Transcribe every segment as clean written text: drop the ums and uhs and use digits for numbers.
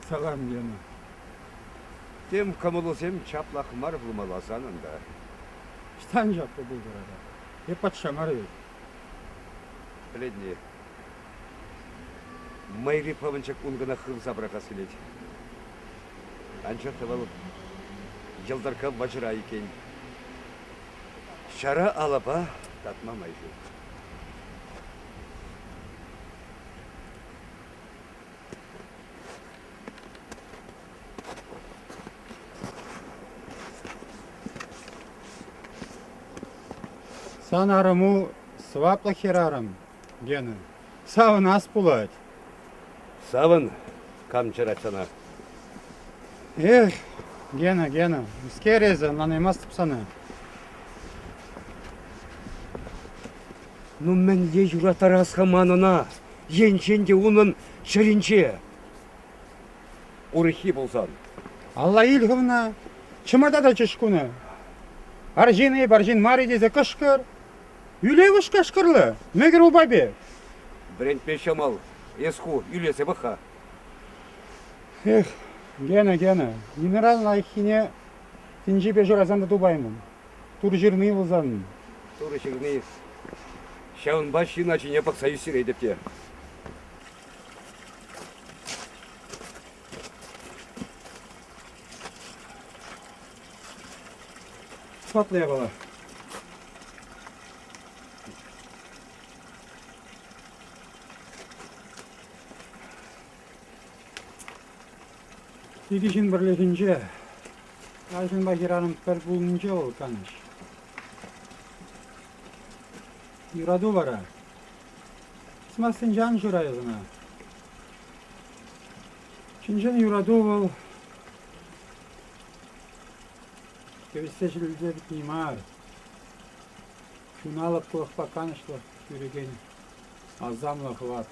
Sağam gene. Dem kamılısem çaplak mar bulmalasанын да. Штан жапты бұл тұрада. Епат шамар еді. Біледіне. Майри павынчак унгына хыл забраға сөйледі. Анча табалып, жылдарқа вajra екен. Шара алапа татмамай жүр. Сан арыму свапла херарым гені. Савын ас бұлад. Савын камчарат сана. Эх, гені. Скерезі, нанаймастып саны. Ну мен ей юратар асхаманына, енченде унын шыринче. Урыхи болсан. Алла илғымна, чымырда да чышкуны. Аржины, баржин мари дезе кышкыр. Үлевіш кышкырлы, мегір ұлбабе. Брент пешамал, есху, үлесе баха. Эх, гені. Генерал айхине тінжепе жыразанды дубаймын. Тур жирны вылзанын. Туры шырны. Шаун баш иначе не пақсаю сирей депте. Спатлая бала. Тегешін бірлетінше, Айшын Бахираным пір бұлынынше ол каныш. Юраду бара. Смасын жан жұрайызына. Чинжен юраду бол. Кевесте жілді бітнеймар. Шуналып қылықпа канышлы жүреген азамлы қылат.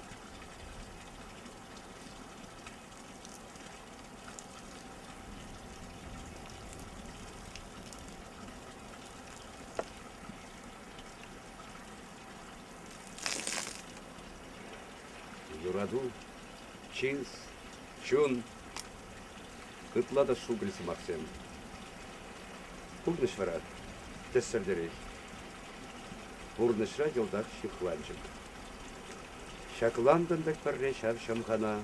Юраду, Чинс, Чун, Кытлада шугрisi Максим. Пурнышвара, тессердерей. Пурнышра йолдар шихланчык. Шакландындык бірре шар шамхана.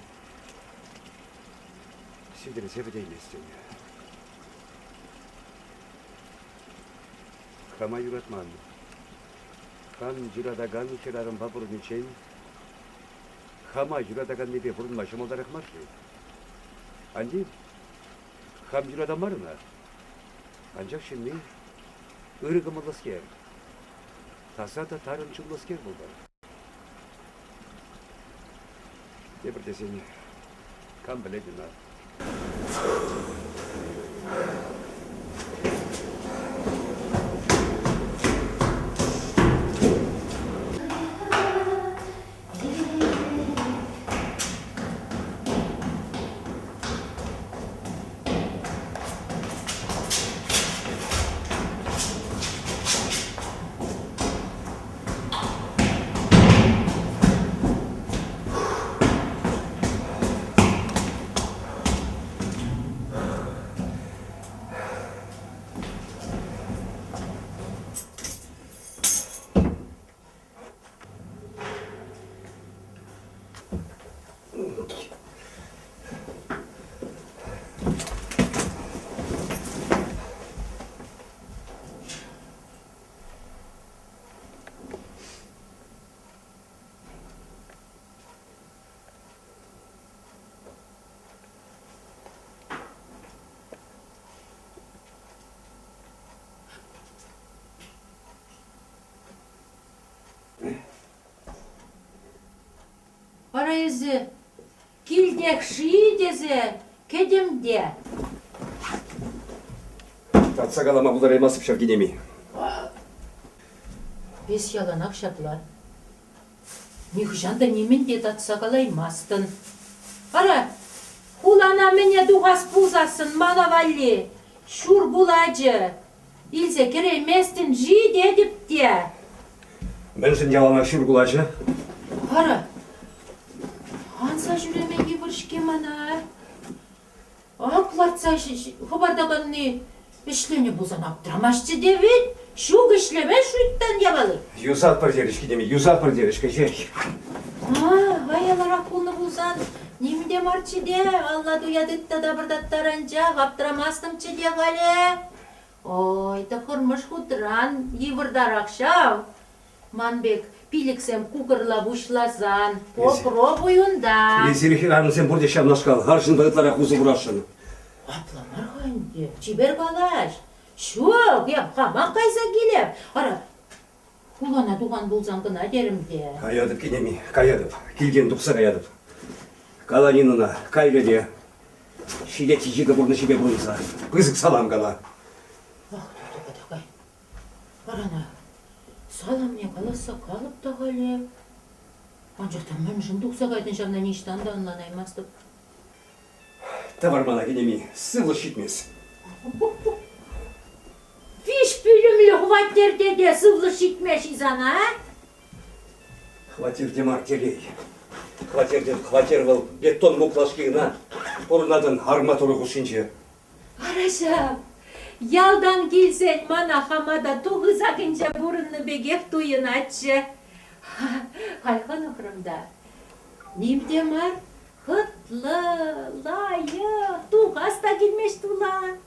Сидіресе бідейместен. Хама юратман. Хан жүрадаган керарым бабурничен. Хама жүрадаган небе бұрынма шамалдар ақмаршы. Анди, хам жүрада марына. Анчақ şimdi ырығымылыскер. Таса да тарынчылыскер болды. Дебір десен, кам біледі на. Arayüzü, kildek şii deze, kedimde. Татсагалама бұлар емасып шаргенеми. Бес yalan akşaplar. Нихжан да немен де татсагалаймастын. Ara, hulana mene duğas puzasın manavalli, şur bulacı. İlse keremestin jid edip de. Мен жын ялана шүр құлашы. Ara, ansa jüreme gibirşke mana. аплатса хабардаганны işlerini bozan aptıramaşçı devin. Şu işleme şuyttan yabalı. 160 derişki demi, 160 derişki şey. Hayalar aklını bulsan. Nimde marçı de. Allah duyadıtta da bırdattaranca. Aptıramastım çı de gale. Oy da kırmış hudran. Yıvırdar akşam. Manbek biliksem kukırla buşlasan. Popробуюнда. Есерихи арын sen burada şamlaşkal. Harşın bağıtlara kuzu vurasın. Ablamlar hangi? Çiber balaş. Şok ya haman kaysa gelip. Ara. Kulana dugan bulsan gına derim de. Kayadып кенеми, кayadып. Келген тұқса кayadып. Каланинына, кайреде. Шиде тижігі бұрны шебе бұрынса. Қызық салам кала. Такай. Арана. Салам не қаласа қалып та қале. Анжақтан мен жын тұқса қайдың жамна нештан да анланаймастып. Тавармана кенеми, сылы шитмес. Виш пүлімлі хваттерде де сывлы шитмеш изана, а? Хватер демар телей. Хватер был бетон муклашкигина. Бұрынадың арматуры құшынчы. Арашам, ялдан келсен мана хамада туғы сақынша бұрынны бегек туйын атшы. Халқан ұқырымда. Немде мар? Хытлы, лайы, туғас та келмеш тула.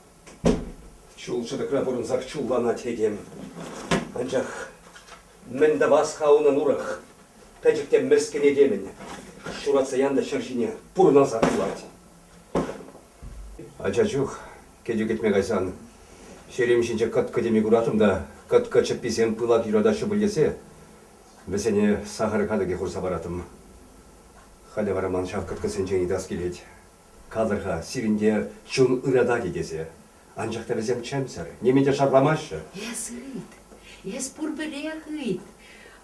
Чулшыдықра бұрынсақ чуллана тегем. Анчақ, мен да бас қауынан ұрық. Тәжіктен мәскене демін. Шуратса янда шыршыне бұрынан сақылады. Ачачух, кеде кетмек айсан. Шеремшінче қытқы демек ұратым да, қытқы чыппесем пылак юрадашы білгесе, бәсене сахары кадыге құрса баратым. Халі бараман шақ қытқы сенчені дас келет. Кадырға сирінде чун ырада кегесе. Анчақта бәсем чәмсір, неменде шарламашы. Ес ғыт, ес бұрбіре ғыт.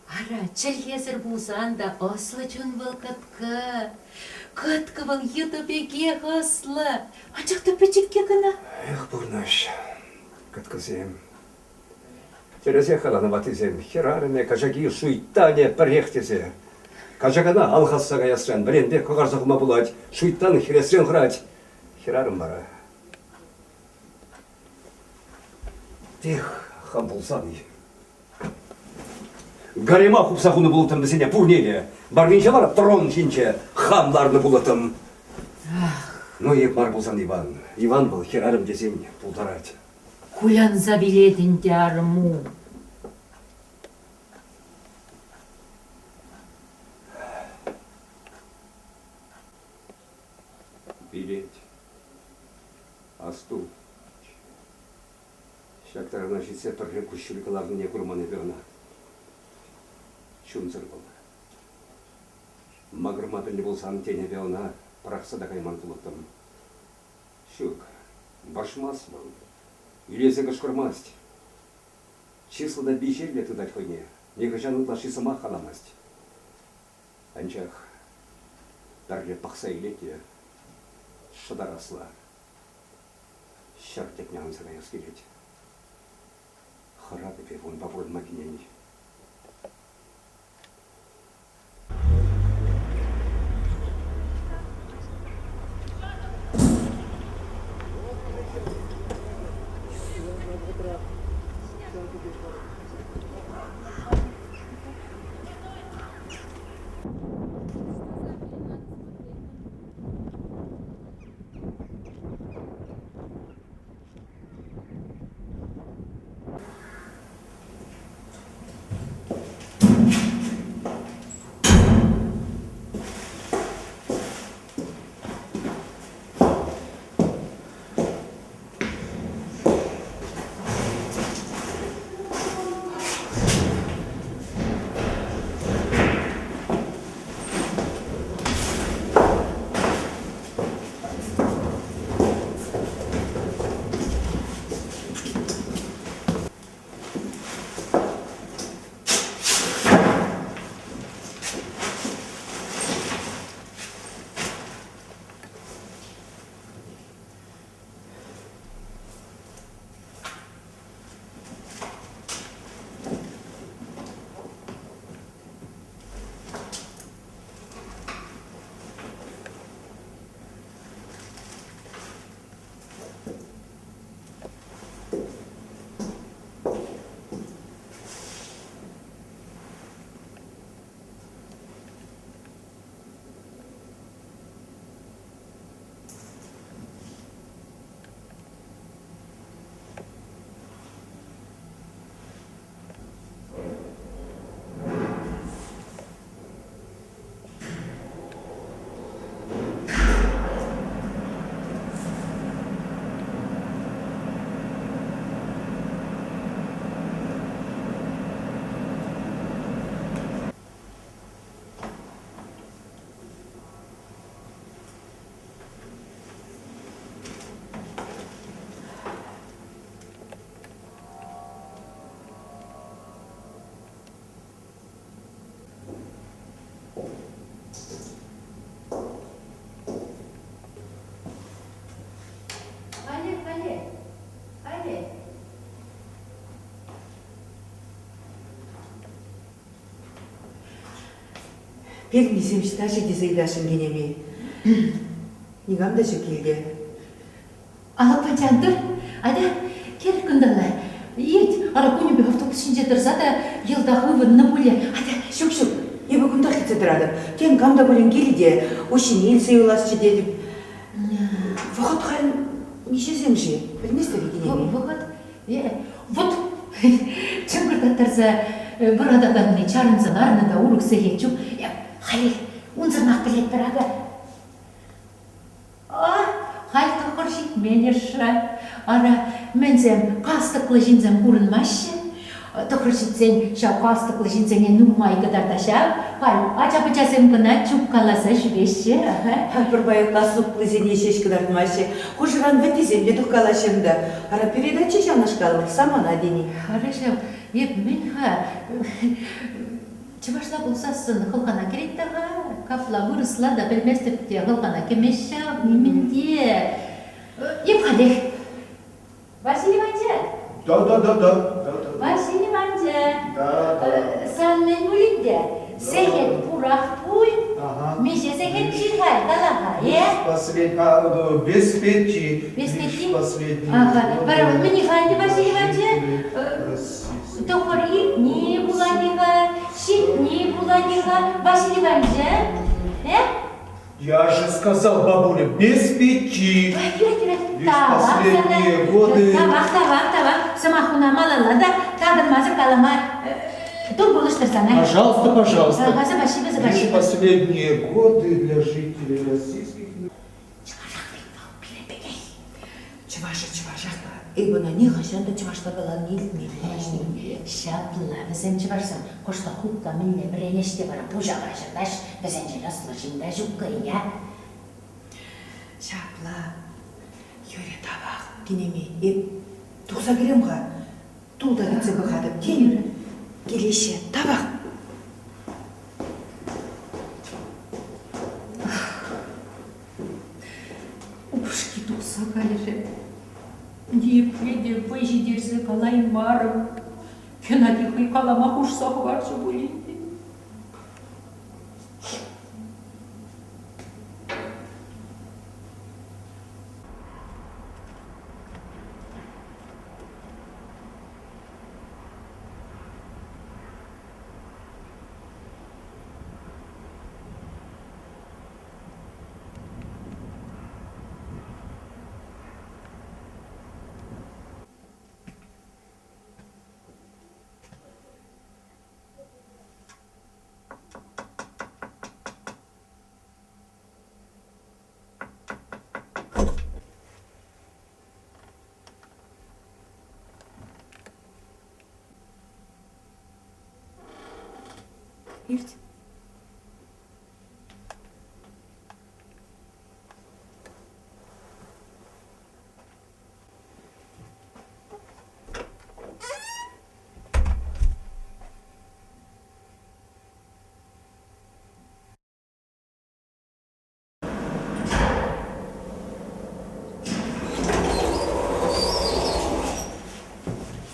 Ара, чәл хезір болсан да ослы чун был қытқы. Қытқы был юты беге ослы. Анчақта печекке кіна. Эх, бұрнаш, қытқысем. Терезе қаланы батызем, херарыме кажаги шуйттане парехтезе. Кажагана алхассаға ясран, біренде көғарзақыма бұлад, шуйттан хересрен қырад. Херарым бара. Тех, хам болсан. Гарема құпсақуны бұлытым бізіне пұрнеге. Барвинче барып трон шинче хамларны бұлытым. Но еп бар болсан Иван. Иван был херарым десем бұлтарад. Куян забилетін дярму. Билет. Асту. Шактарына жетсе бірге күшілікілардың не күрманы беғына. Чунцыр бұл. Мағырма білі болсан тене беғына прақса да қайман тұлықтым. Шук, башмас бұл. Үлесі кышқырмаст. Числда бейшерле тұдать қойне. Негіжанын лашисыма қаламаст. Анчақ, дәрге пақса илете. Шыдар асла. Шартек нағынсына яскелет. Харады певон бабурын макинені. Белмесем штажи дезайдашын генеме. Игамда шекелге. Ала патянтыр, ада кер күндала. Ет, ара күнібе автобус шинже тұрса да, елдағы вынны бұле. Ада, Шук-шук, ебі күнда хитсе тұрады. Кен камда бөлін келіде, ошын ел сейулас жедедіп. Вақыт қалын неше земші? Білместі генеме. вот, чыңғырда тұрса, бір адамның чарынзаларына да урықса етчу. Халил, унзырмақ білет бір ага. Халь тұқыр жит менерша. Ара, мензем қастықлы жинзем көрінмашы. Тұқыр житсен, шау қастықлы жинзене нумай қыдардаша. Халь, ача-пычасем күна чуп қаласа жүбеші. Бір байықта сұқлы зене шеш кыдартмашы. Қожыран бәтезем бе тұққалашымды. Ара передача жанышқалық самана дени. Хорошо, еп мен ха. Чывашла болсасын қылғана кереттіға. Капла вырысла да білместіпте қылғана кемеші. Неменде. Еп қадек. Василий Иванович. Да. Василий Иванович. Да. Сан мен өлінде. Сехет пұрақ туй. Меше сехет чихай қалаға, Беспечи. Беспечи? Последний. Ага. Пара, мені қайды, Василий Иванович. Тоқыр итне буладиға, шитне буладиға. Василий Иванович, Я же сказал бабуле, без печи. Лишь последние годы. Тавақ. Самахуна малалада, тағырмазы қалама. Тур болыштырсана. Пожалуйста. Ага, спасибо. Лишь последние годы для жителей российских. Чываша. Эйбона не хашанда чывашта балан елмейді. Шапла, бізен чыбарсам, қошта хукка мінне біренеште бара пужаға жырдаш, бізен жырасылы жында жүккі, я? Шапла, йөре табақ, генеме, еп, тұқса керем ға, тұлда кетсе бұқадып, келеші, табақ. Ушки тұқса қалері. Депреде выжидерсе қалай марым. Кенадихай қалама құшсақ баршы бөлейді. Ирт.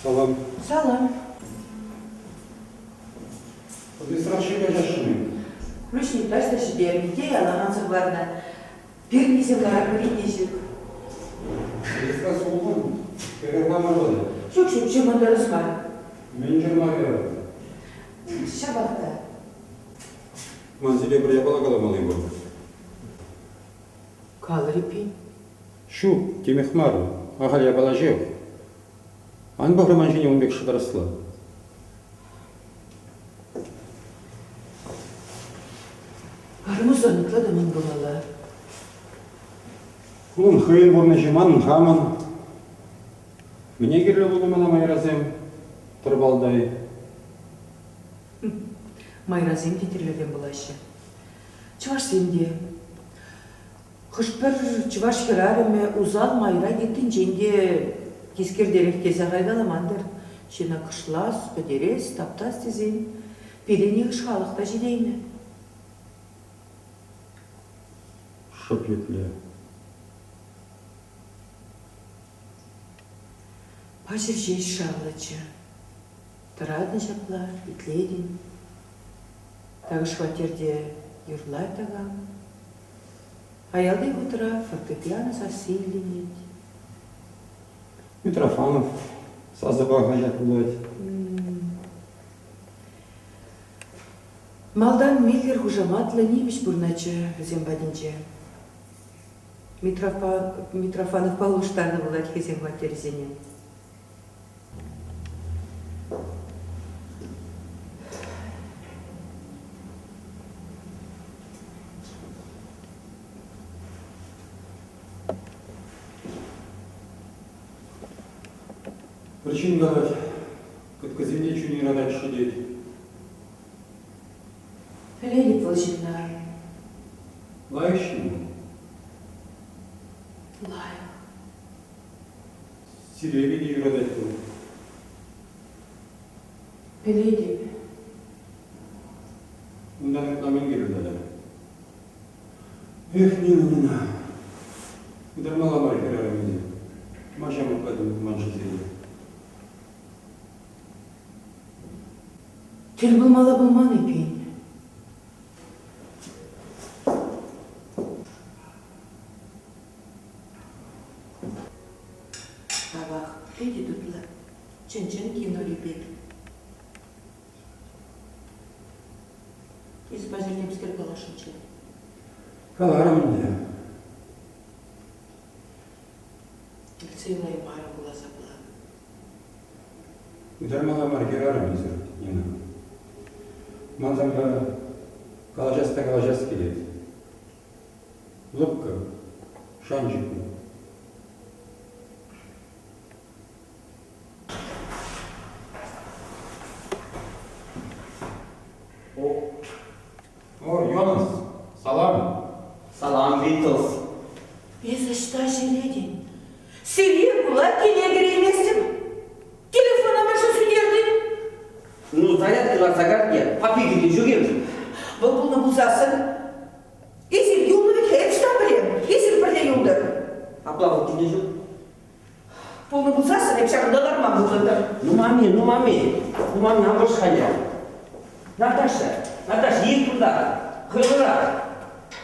Салам. Салам. Быстрашыға жашыны. Ручник ташта шидермите, алаған сықларына. Бермесем қара көретесік. Бесқа соғын, кәрі мамырғыды. Шук-шук, жемонда рысма. Мен жырма берді. Шабақта. Манзиле бір япала қаламалайым болды. Калрипи. Шу, темехмару, ағал япала жеу. Ан бағырман жіне онбек шыдарысла. Арымыз анықла да мұн болалы. Кулын хыйын борны жиман хамын. Мне керлі болды мана майразем, тұрбалдай. Майразем тетерлерден болашы. Чываш сенде. Қышпыр чываш керарыме узал майра деттін женде кескердерек кесе қайдаламандыр. Шена қышлас, көдерес, таптас тезен. Педене қышқалықта жедейні. Шоп етлі. Пашыр жеш шағылычы. Тұрадын шапла, итледін. Тағы шватерде юрлай тагам. Аялдай утра фортепиано засиленеть. Митрофанов сазыба хажат булать. Малдан Миллер хужаматлы немеш бурначы зембадинче. Митрофанов полуштаны булать хезембат терезенен. Причин гадать, как казинечу не радать шидеть. Леонид Владимировна. Лающий, Лаю. сиревиди и радать. Пеледи. Ундан намен гердада. Эх, Нина. Удармала маркера рамиди. Машам укаду маншизели. Тел булмала булманы пейн. Табақ, пейді дұтлы. Чын-чын кино ребек. Из базилемскер галашынчы. Каларам мне. Целая мара была забыла. Удармала маркера рамиди, Нина. Мазамга калажаста келет. Лопка, шанчику. О, Йонас, салам. Салам, Битлз. Без что желеден. Сирия была келегер еместім. Телефона машы сүнерді. Ну, зарядкалар загадке, попигеге жүргем. Бұл бұлсасын. Есіл юлны хепстан білем. Есіл бірде юлды. Аплавы кене жүр. Бұлны бұлсасын, еп шағындалар ма бұлды. Ну, мами, амбош халя. Наташа, ей туда, хылыра.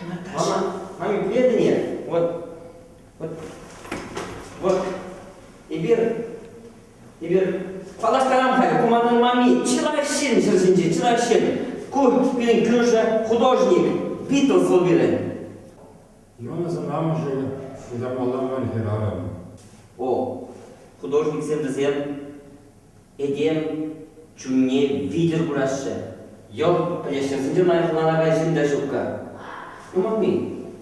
Наташа. Мами, біледі не? Вот. Ибір, палаштарам хай, куманың мами, человек сен. Ку, білін күнші, художник, Битлз бол білін. Йонас'ın namışı udarmala markera рамиди. О, художник сен дізен, едем, чүнне, видер бұрашы. Йол, пәлешінсінде найқылана ғайшында шыққа. Ну, мами,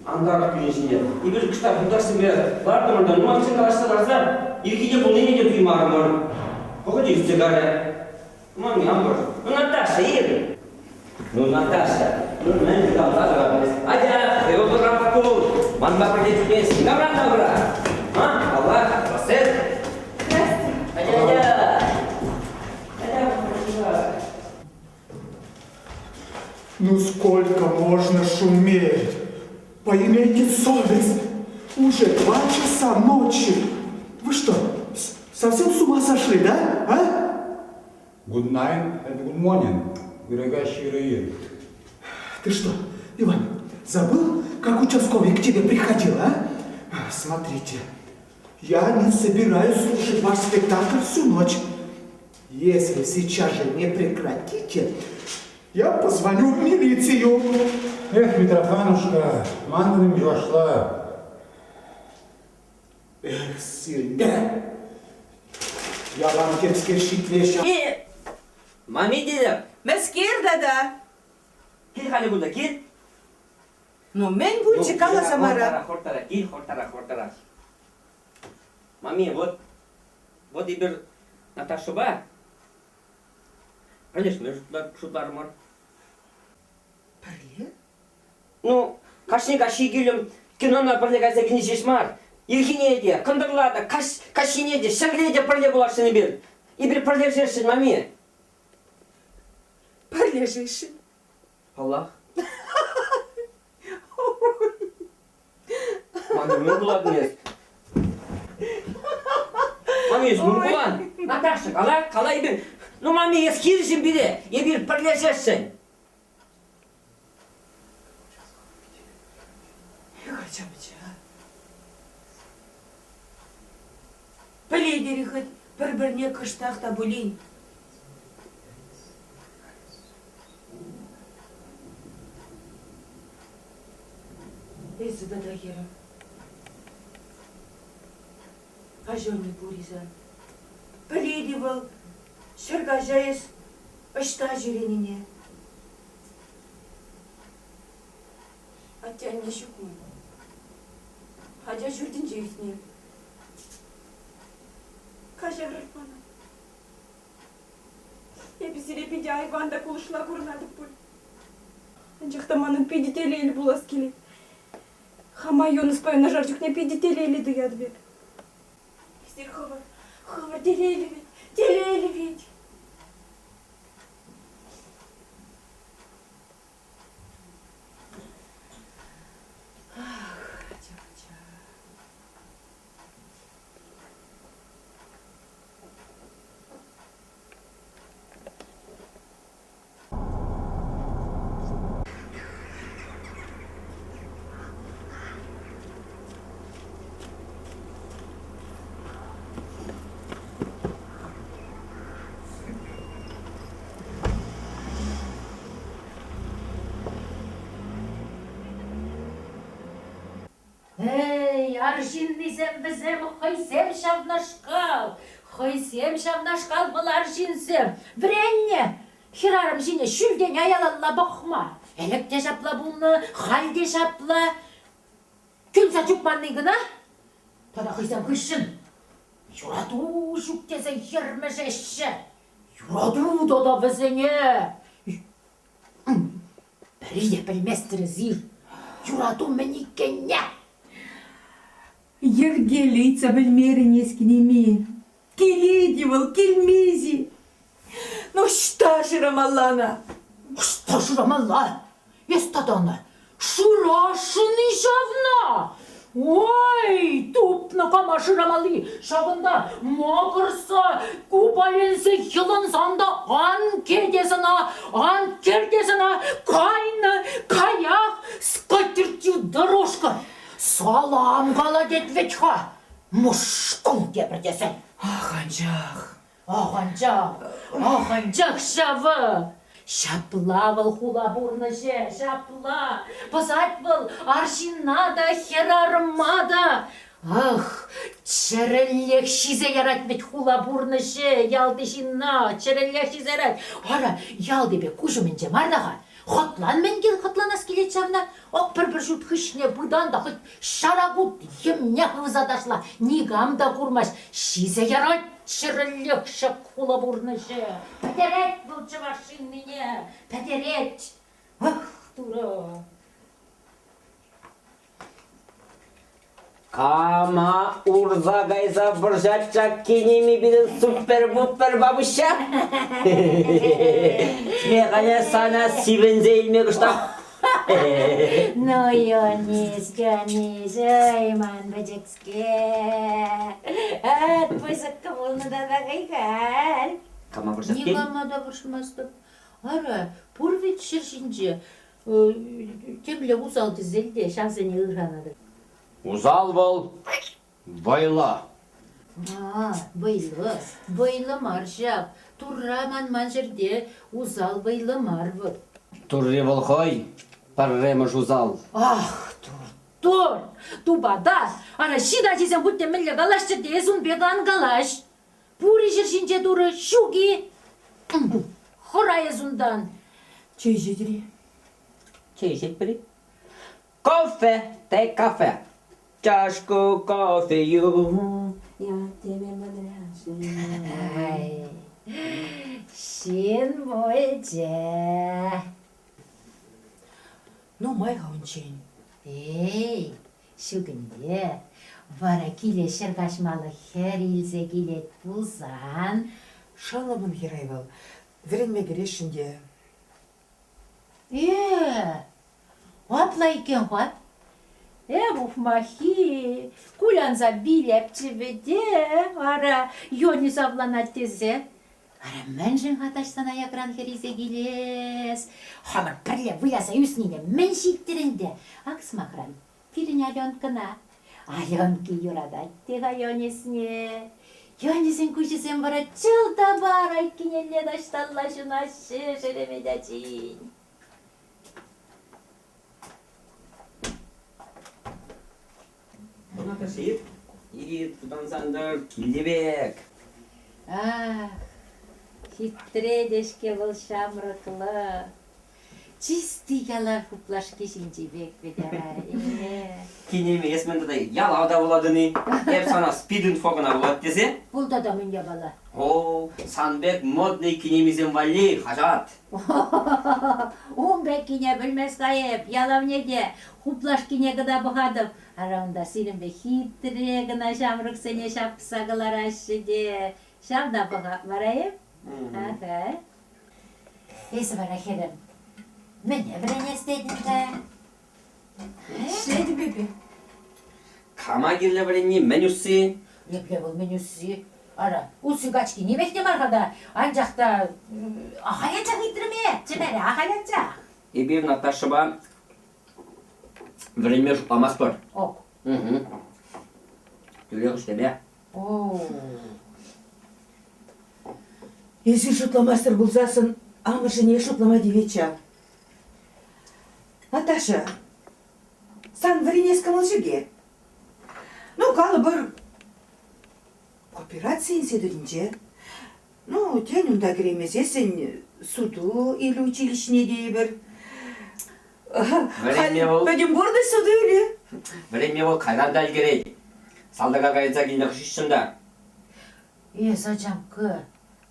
аңғарық күнешінде. Ибір күштар бұлдарсын бе, барды мұрда, ну, мамсын қалашты барса, еркеде бұл нене де түймарым ор. Қоғы дейсті ғары. Мами, аңғар. Ну, Наташа, еді. Ну, Наташа, мен де қалғады ғабыз. Адя, отырап қол, манба бірде түкенсің, ғабран ғабра. Алла, басыр. Адя. Ну сколько можно шуметь? Поимейте совесть. Уже 2 часа ночи. Вы что, совсем с ума сошли, да? А? Good night and good morning, дорогащий Раир. Ты что, Иван, забыл, как участковый к тебе приходил, а? Смотрите, я не собираюсь слушать ваш спектакль всю ночь. Если сейчас же не прекратите, я позвоню в милицию. Эх, Митрофанушка, мандалым жашла. Эх, Сильвия, я вам тепскер шитлеша. Мами дедім. Мәскер дада. Кел халі бұлда, кел. Ну, мен бұл чекала самара. Хортара. Мами, вот ибір Наташа ба. Конечно, шутларым бар. Парле? Ну, кашнега шигелем, кинона парле газа кенешеш мар. Ирхинеде, кындырлада, кашинеде, шагреде парле булашыны бер. Ибір парле жершін, мами. Парле жешін. Аллах. Мами, мен буладың ес. Мами, мен булан. Наташа, қалай бер. Ну, мами, ес кирішін бире, ебір парле жершін. Ача-бача. Біледері ғыт бір-біріне қыштақта бөлейін. Езі да керім. Ажоны буризан. Біледі бұл шырға жайыз ұшта жүреніне. Аття не шукмын. Хадя жүрдін жейсіне. Кажа ғырпаны. Епісіре педе айванда кулышла көрінадық бұл. Анжақтаманың педителейлі болас келет. Хама йоныспай нажар жүкне педителейлі дуяды бек. Естер хывыр телейлі бет. Эй, аршин десем бізем хойсем шавнашкал. Хойсем шавнашкал бұл аршинсем. Вренне, хирарым жіне шүлден аялалла бақма. Электе шапла бұлны, халде шапла. Күлса чукманны гына? Тада хойсем хышын. Юраду шуктесе хирмешеші. Юраду дода бізіне. Бәрі де білместірі зир. Юраду менікенне. Ергелица білмерін ескінеме. Келеді бұл, келмези. Ну, шта жырамаллана? Что жырамалла? Естаданы, шырашыны жавна. Ой, тупны қама жырамалы. Шабында мағырса, купаленсе хилынсанда ан кердесіна, кайны, каяқ, скатертью дорожка. Салам қала детветха. Мұшқыл кепірдесін. Ағанжақ шавы. Шапла был хула бурныше, шапла. Пасать был аршинада, херармада. Ах, чәреллек шизе ярат бет хула бурныше, ялдышина, чәреллек шизе ярат. Ара, ялды бе кужуменже мардаға. Хотлан менгел хотланас келет шавна. Оқ бір жут хышне бұдан да хыт шарагут емне хывзадашла. Нигам да курмаш, шизе ярат. Чырылық шық хула бурнышы. Пәтерет бұл чывашын мене. Пәтерет. Ах, тура. Кама урза гайза бұржатчак кенеми бірін супер-бупер бабыша. Смеғане сана сивензе илме күштақ. Ну, Йонис, айман бәжекске. Пойсаққа болны да дағайғар. Кама бұржат кен? Нигама да бұршмастып. Ара, пұрвет шыршынчы. Кемле ұзал дізелде шамсыне ұрғанады. Узал бол, байла. Байлы маршап. Турраман манжырде ұзал байлы марвы. Турре бол қой, парремыш узал. Ах, тур, тубада. Ана шида жесен бұтте мүлі қалашчы дезун бедан қалаш. Пури жершінче туры шуги. Хұрайы зундан. Чей жедіре? Чей жет бірі? Кофе, тек кафе. Чашку кофею. Я тебе мадрашу. Ай, шин бойче. Ну, майға ончен. Эй, шүгінде, вара келе шырғашмалы хер илзе келет бұлзан. Шаламын херайвал. Віренме керешінде. Апла екен ғат. Буфмахи, кулянза билеп чебеде, ара Йонис авланат тезе. Ара мәнжін ғаташтан аякран херизе келес. Хамыр пірле вияса үсінене мен шиктерінде. Акс мақран, пирин Аленкина. Аленки юрадат тега Йонесіне. Йонесін көшесен бара жылда бар айткенелле дашталла шунашы жеремедачин. Ona taşıyıp, yiğit tutan sandır, kildibek. Хитре дешке был шамрыклы. Чистый яла хуплашки шинчебек бедера. Кинеме есменді де ялауда боладыны, еп сана спидын фогына болады десе. Бұл да да мен ябала. О, санбек модный кинемизен вали, хажат. Он бек кине білмес кайып, ялав неде, хуплашки негіда бұғадым. Араунда сирін бе хитре гына шамрык сене шапсағылар ашы де. Шамда бұға барайып. Ага. Есі бар әхерім. Мені біріне істедін де. Шеді бебе. Kama girle birini menüsü. Епле бұл менюсі. Ара, усы гачки не бектем арқада. Анжақта ахаячақ итірме. Чебәрі ахаячақ. Bir Наташаба время жупламас бар. Ок. Түлек işte be. О. Есі шутламастыр бұлзасын, амыршы не шутлама девеча. Наташа, сан варенес камылшыге. Ну, калы бір операция инседірінже. Ну, тен ұнда кіремесесін суду или училищіне дей бір. Время ол. Пәдемборды суду или? Время ол қайранда ilgiri. Салдага кайца киндік шишчында. Ес ачамкы.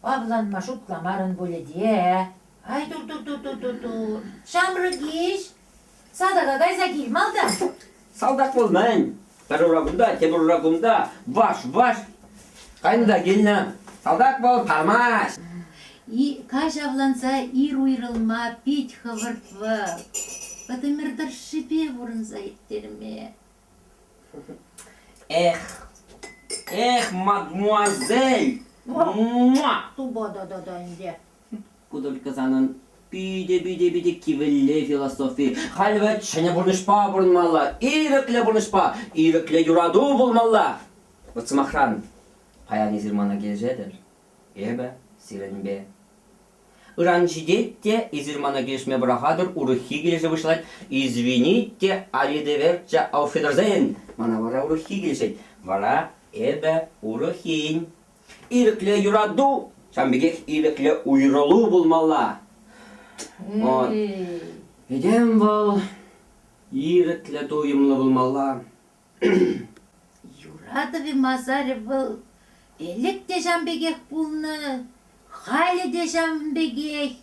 Абланма шутламарын бөледе. Ай, тур. Шамрыгиш. Садаға кайса келмалда. Салдак болмайын. Бір урагында, тебір урагында. Баш. Қайында келінім. Салдак бол, пармаш. И каш авланса ир уйрылма, пить хавыртвы. Батымырдар шипе бұрынса еттерме. Эх, мадмуазель. Муа! Туба да инде. Кудолька санын биде кивелле философи. Халвет шене бұрнышпа бұрынмалла. Ирекле бұрнышпа. Ирекле юраду болмалла. Ватсымахран. Паян изирмана келжедір. Эбе, сиренбе. Иран жидетте изирмана келешме брахадыр. Урухи келеше вышлать. Извините, ариdeverce auf Wiedersehen. Мана вара урухи келешет. Вара эбе урухин. Ирекле юраду. Шамбегек ирекле уйролу болмалла. Едем бол. Ирекле туйымлы болмалла. Юрадове мазаре был. Элек де жамбегек булны. Хали де жамбегек.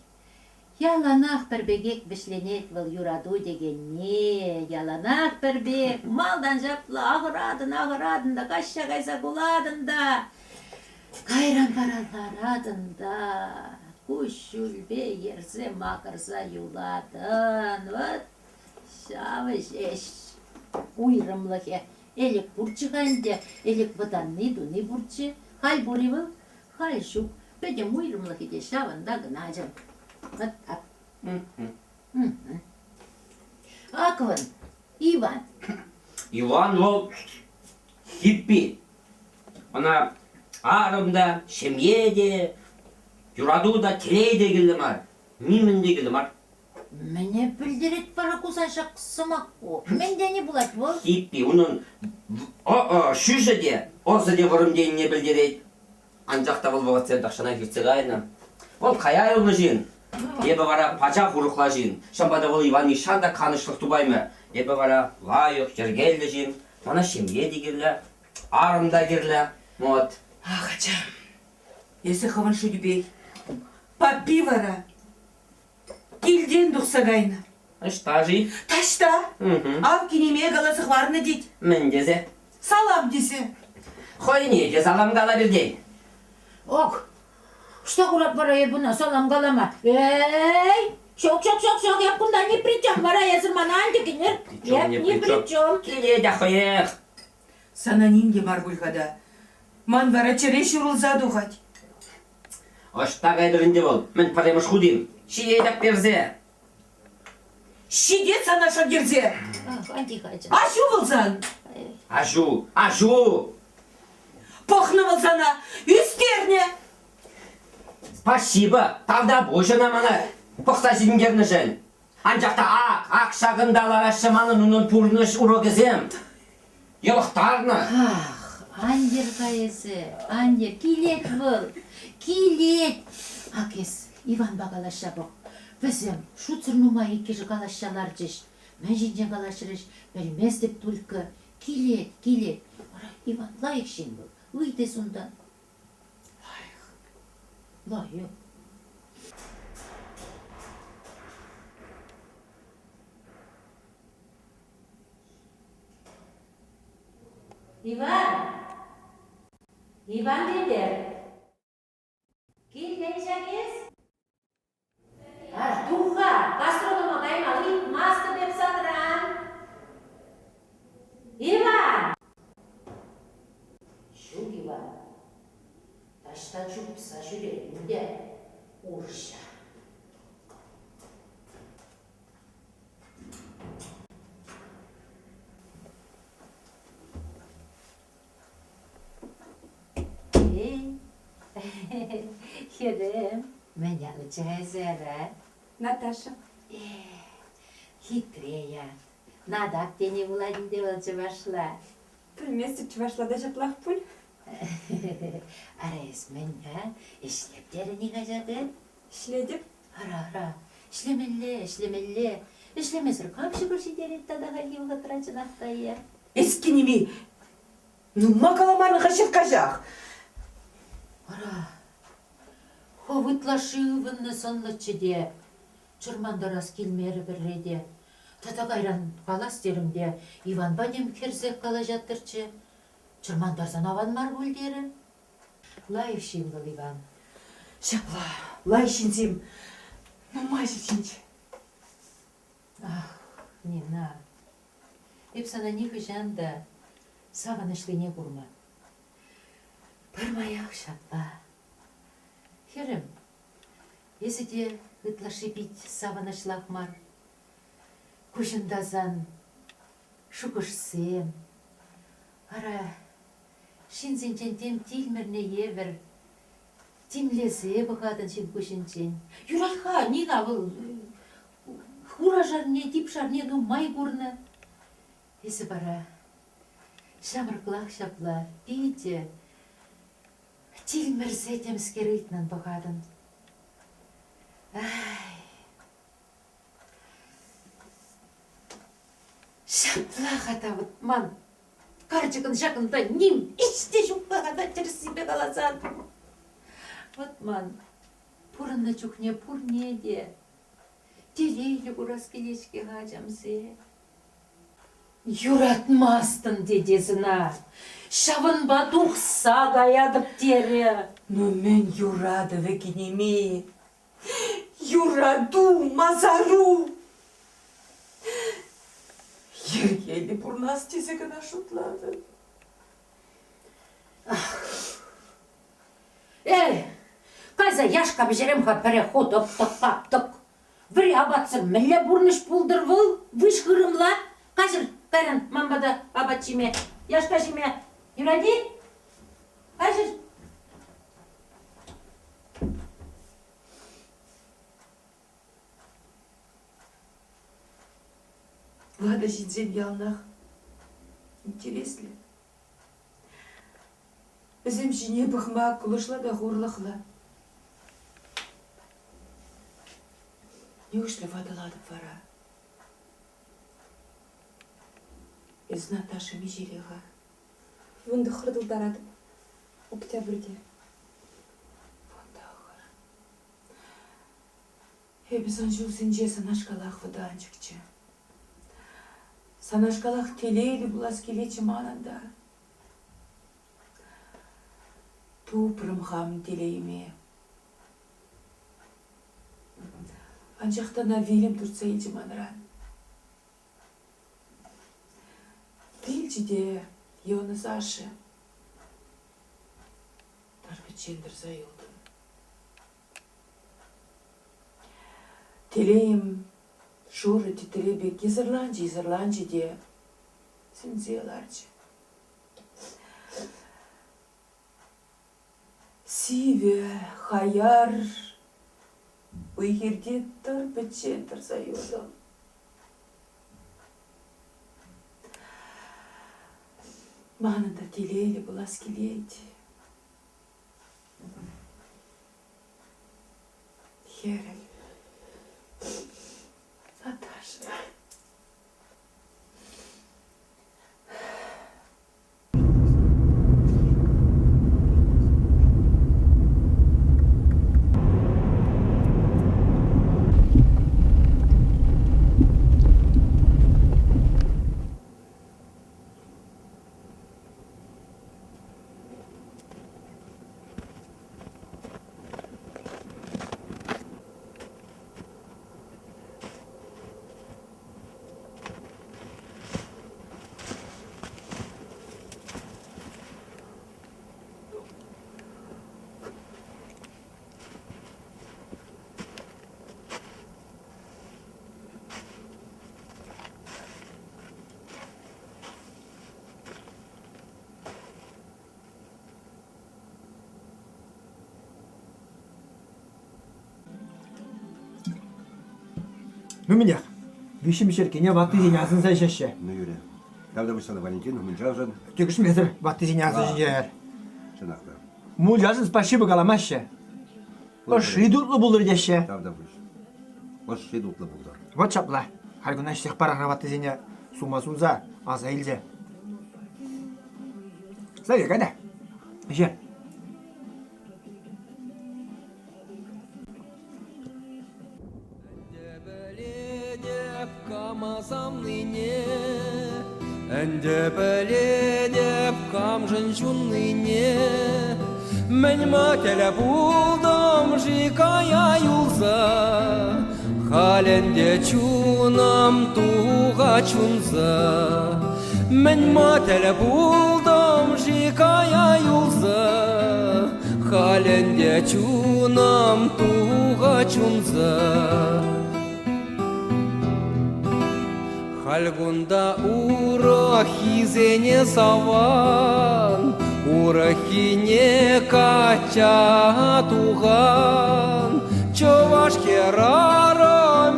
Яланақ бір бегек бішленет был юраду деген не. Яланақ бір бек. Малдан жаплы ағырадын да қашша қайса құладын да. Кайран параларадын да. Kuş yülbe yerse makırsa yuladın. Вот, şamış eş. Uyrımlı he. Elek burçı kanca. Elek vatanlı duni burçı. Hal bolivu. Hal şuk. Bedem uyrımlı he de şavında gınacım. Вот так. Акван. Иван. Иван ол хиппи. Она арымда, шемьеде, юраду да телейде келдім ар. Мимінде келдім ар. Мене білдірет бара кусашақ сымақ о. Менде не болады бұл? Хиппи, оның шүшеде, осыде вырымден не білдірет. Анжақта бұл бағытсен дақшана кетсе ғайны. Ол қая ұлы жин. Ебі бара пача құрықла жин. Шамбада ол Иван Ишанда қанышлық тубаймы. Ебі бара лайық, жергелді жин. Мана шемьеде керлі, арымда керлі. Вот. Ағача, есі хаван шудібей. Папи вара. Келден дұқса ғайна. Ашта жи. Ташта. Ав кенеме қаласы қварны дейд. Мен дезе. Салам десе. Хой не, де салам қала бірдей. Ок. Что курат бара ебуна салам қалама. Эй! Шок, я кунда не при чем. Бара езірман антикенер. Не при чем. Келе де хоеқ. Сана нинге марбульхада. Ман вара череш урылза дұғат. Ашта қайдырынде бол. Мен паремыш худим. Шиедек берзе. Şide sana şu girdi. Hadi hacı. Aşı bulsan. Ашу! Пахнı bulsana. Üstlerine. Спасибо! Тогда божана мана пықса жингерні жын. Анжақта ақ шағындалар ашыманы нұнын пұрныш ұрығызым. Елықтарны. Андер кайсы, андер, килет был, килет. Акес, Иван бағалаша бұл. Бізім, шу цырнума екежі қалашалар жеш. Мен жинжен қалашырыш, білмес деп только. Килет, килет. Иван, лайық шен бұл. Үйді сондан. Лайық. Иван dedi. Gel gençler. Artuha, gastronoma kaymalı master hep satıran. Ivan. Şu Ivan. Taşta çupsa şuraya urşa. Херем, меня учайся, Наташа. хитрая. Надо актене Владимир Деволча вошла. Пülmesi çuvaşlada japlaq pul. Арайс меня, işlepтерini kaçadın. İşledik. Ара, işlemelle. İşlemezir, kamşı kurşideri tadağa yılga tracınaqtayı. Eskinimi. Numa kalamarını kaşık kaşak. Ара, ховытлашывынны сонлычыде, чырмандарас келмері бірреде. Татағайран қалас дерімде, Иван бадем керсек қала жаттырчы. Чырмандарсан аванмар бөлдері. Лайық шимгіл, Иван. Шапла, лай шинзим. Нумай шинч. Ах, Нина. Еп сана негі жанда, сағынышлыне құрма. Бір маяқ шапла. Херім, есі де ытлашы бит сағынышлақмар. Күшіндазан, шукышсем. Ара, шинзенчен тем тилмірне евір. Тимлесе бұғадын шын күшінчен. Юрайха, Нина бұл. Хуражарне, типшарне, ну май көрні. Есі бара, шамырқлақ шапла, бейте. Тилмірсе темскер үйтнен бұғадын. Ай. Шапла қатавыт, ман. Карчыкын жақында нем, іште жұқпағада тірсіпе қаласан. Вот ман, пұрынны жүкне пұрне де. Телейлі бұрас келешке ғажамсы. Юратмастын дедесіна. Шавын батуқса гаядып тері. Но мен юрады векинеми. Юраду, мазару. Ергелі бұрнас тезегіна шутлады. Кайза яшқа бежеремха переход оптық-паптық. Бір абатсым мүлі бұрныш бұлдыр бұл, выш ғырымла. Қажыр, Кайран, мамбада абатчиме, яшқа жиме. Юради? Қажыр? Влада жидзен ялнах. Интересно. Өзім жіне бұқма күлішла да ғурлықла. Не ушли вадаладып вара. Из Наташи межелеға. Вынды хырдылдарадып. Октябрьде. Вондағыр. Эбізан жыл сенже санашқалақ ваданчыкчы. Санашқалақ телейлі бұлас келечі манында. Тупрым хам телейме. Анчақтана велім тұртса еді манран. Тілчіде еуны зашы. Тарбы чендір зайылдым. Телейім Шуры титребек езырланчы де. Сензеларчы. Сиве, хаяр, уйгерде тыр зайодым. Маны да телейлі бұлас келейді. Херел. Наташа. Ну меня. Вишимшер кине батты зинясын сайшашы. Ну, Юрий. Правда, вы стали Валентин, мы жажен. Тегіш метр батты зинясын жер. Шынақта. Мул жазын спасибо каламашы. Оши дутлы булыр деші. Правда, вы. Оши дутлы булдар. Вот чапла. Харгуна шех парахна батты зиня сума сунза аза илзе. Славе, кайда? Жер. Камасам ныне, әнде бәле деп камжын шун ныне. Мен мателе булдым жикая юлза, халенде чунам туға чунза. Мен мателе булдым жикая юлза, халенде чунам туға чунза. Хальгунда урахизене саван, урахине кача туган, чувашкера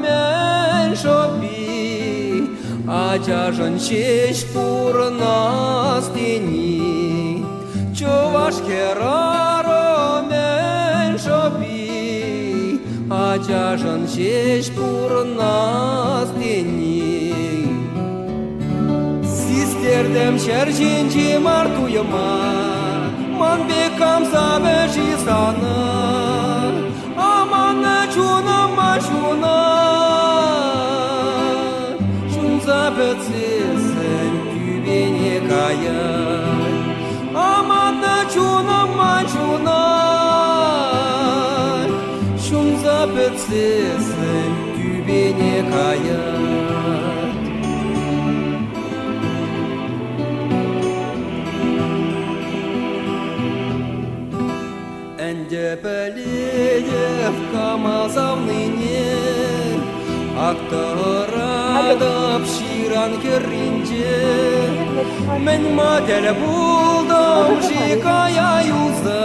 мен шоби, ачажын чеш пурна стени. Чувашкера мен шоби, ачажын чеш пурна стени. Sisterdem şerjinci martuyama, man bekam sabeji sana. Aman çuna maşuna, şunza betsisin güveni kaya. Aman çuna maşuna, şunza betsisin güveni kaya. Believ kamazam ныне, Ақтырадып ширан керінже. Мен матель булдым жикая юлза,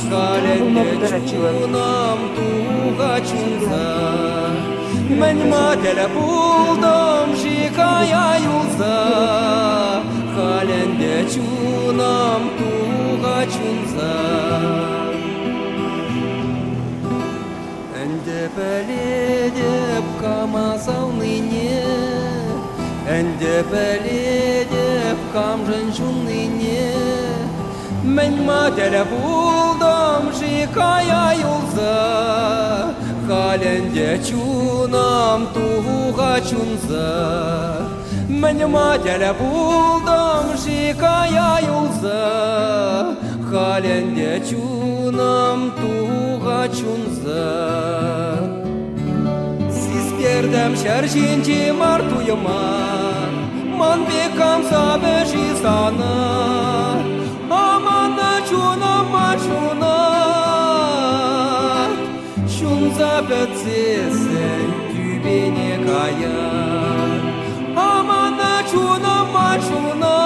Халенде чунам туға чунза. Мен матель булдым жикая юлза, Халенде чунам туға чунза. Әнде бәле деп камасал ныне, әнде бәле деп камжын шун ныне. Мен матель булдым жикая юлза, халенде чунам туға чунза. Мен матель булдым жикая юлза, халенде чунам туға чунза. Сиздердем шәржинчи мартуйыма, ман бекам сабэши сана. Аманна чунам машуна, шунза бәтсесен күбене каят. Амана чуна машуна,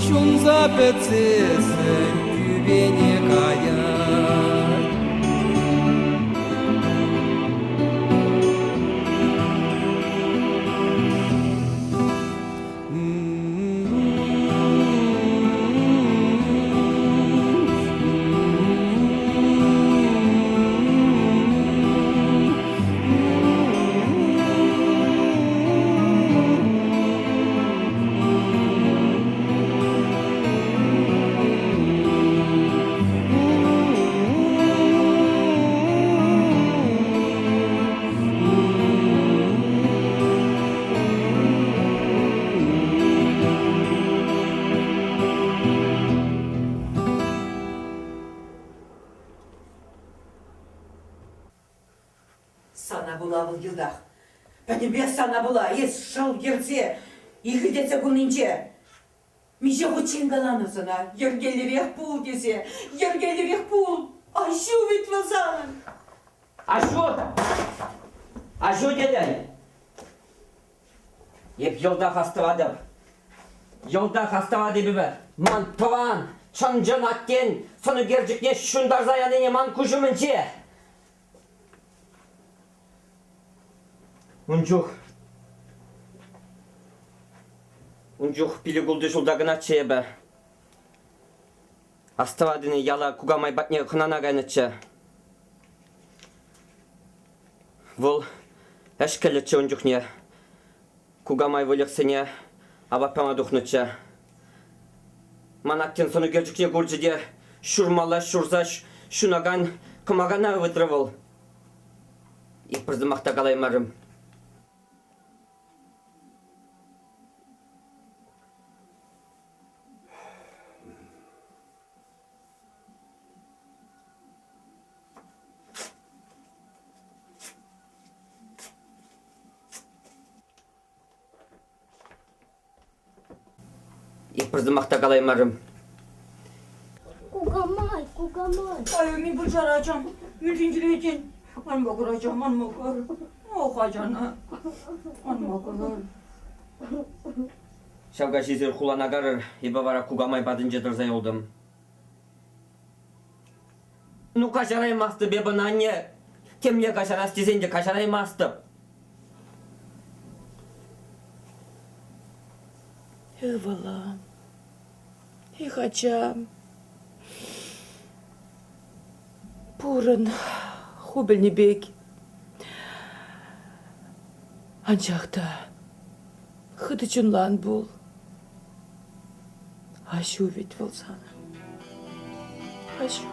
шунза пецесен күбене каят. Sana bula bu yıldak. Benim bir sana bula. Es şal gerse. İhidetse gününce. Mişe uçin galanı sana. Yergelirek pul dese. Yergelirek pul. Ay şu vitvasan. Ашу деден. Еп yolda hastavadım. Yolda hastavadı biber. Man tavan, çancan akken, sonu gerçekten şundar zayanı man kuşumunçe. Uncuh bili guldu şuldagına çeybe. Hastavadıны яла кугамай батне хынана гайныча. Вол әшкелетче унчухне. Кугамай вылексене абапама духныча. Манаттен соны гелчукне гурджиде шурмала шурзаш шунаган кымагана вытрывал. И прыздымақта қалаймарым. И прыздымақта қалаймарым. Кугамай. Ay mi bu çaracağım. Mülkinciliğin. An bakıracağım, an bakır. Okacağına. An bakır. Шавга жезер хулана гарыр, ибо вара кугамай бадынже дырзай олдым. Ну кашараймасты бебі нанне. Кемле кашарас дезенде кашараймасты. Eyvallah. Hikacağım. Purun hubelni bek. Ancak da hıdıcınlan bul. Aşu vitvel sana. Aşu.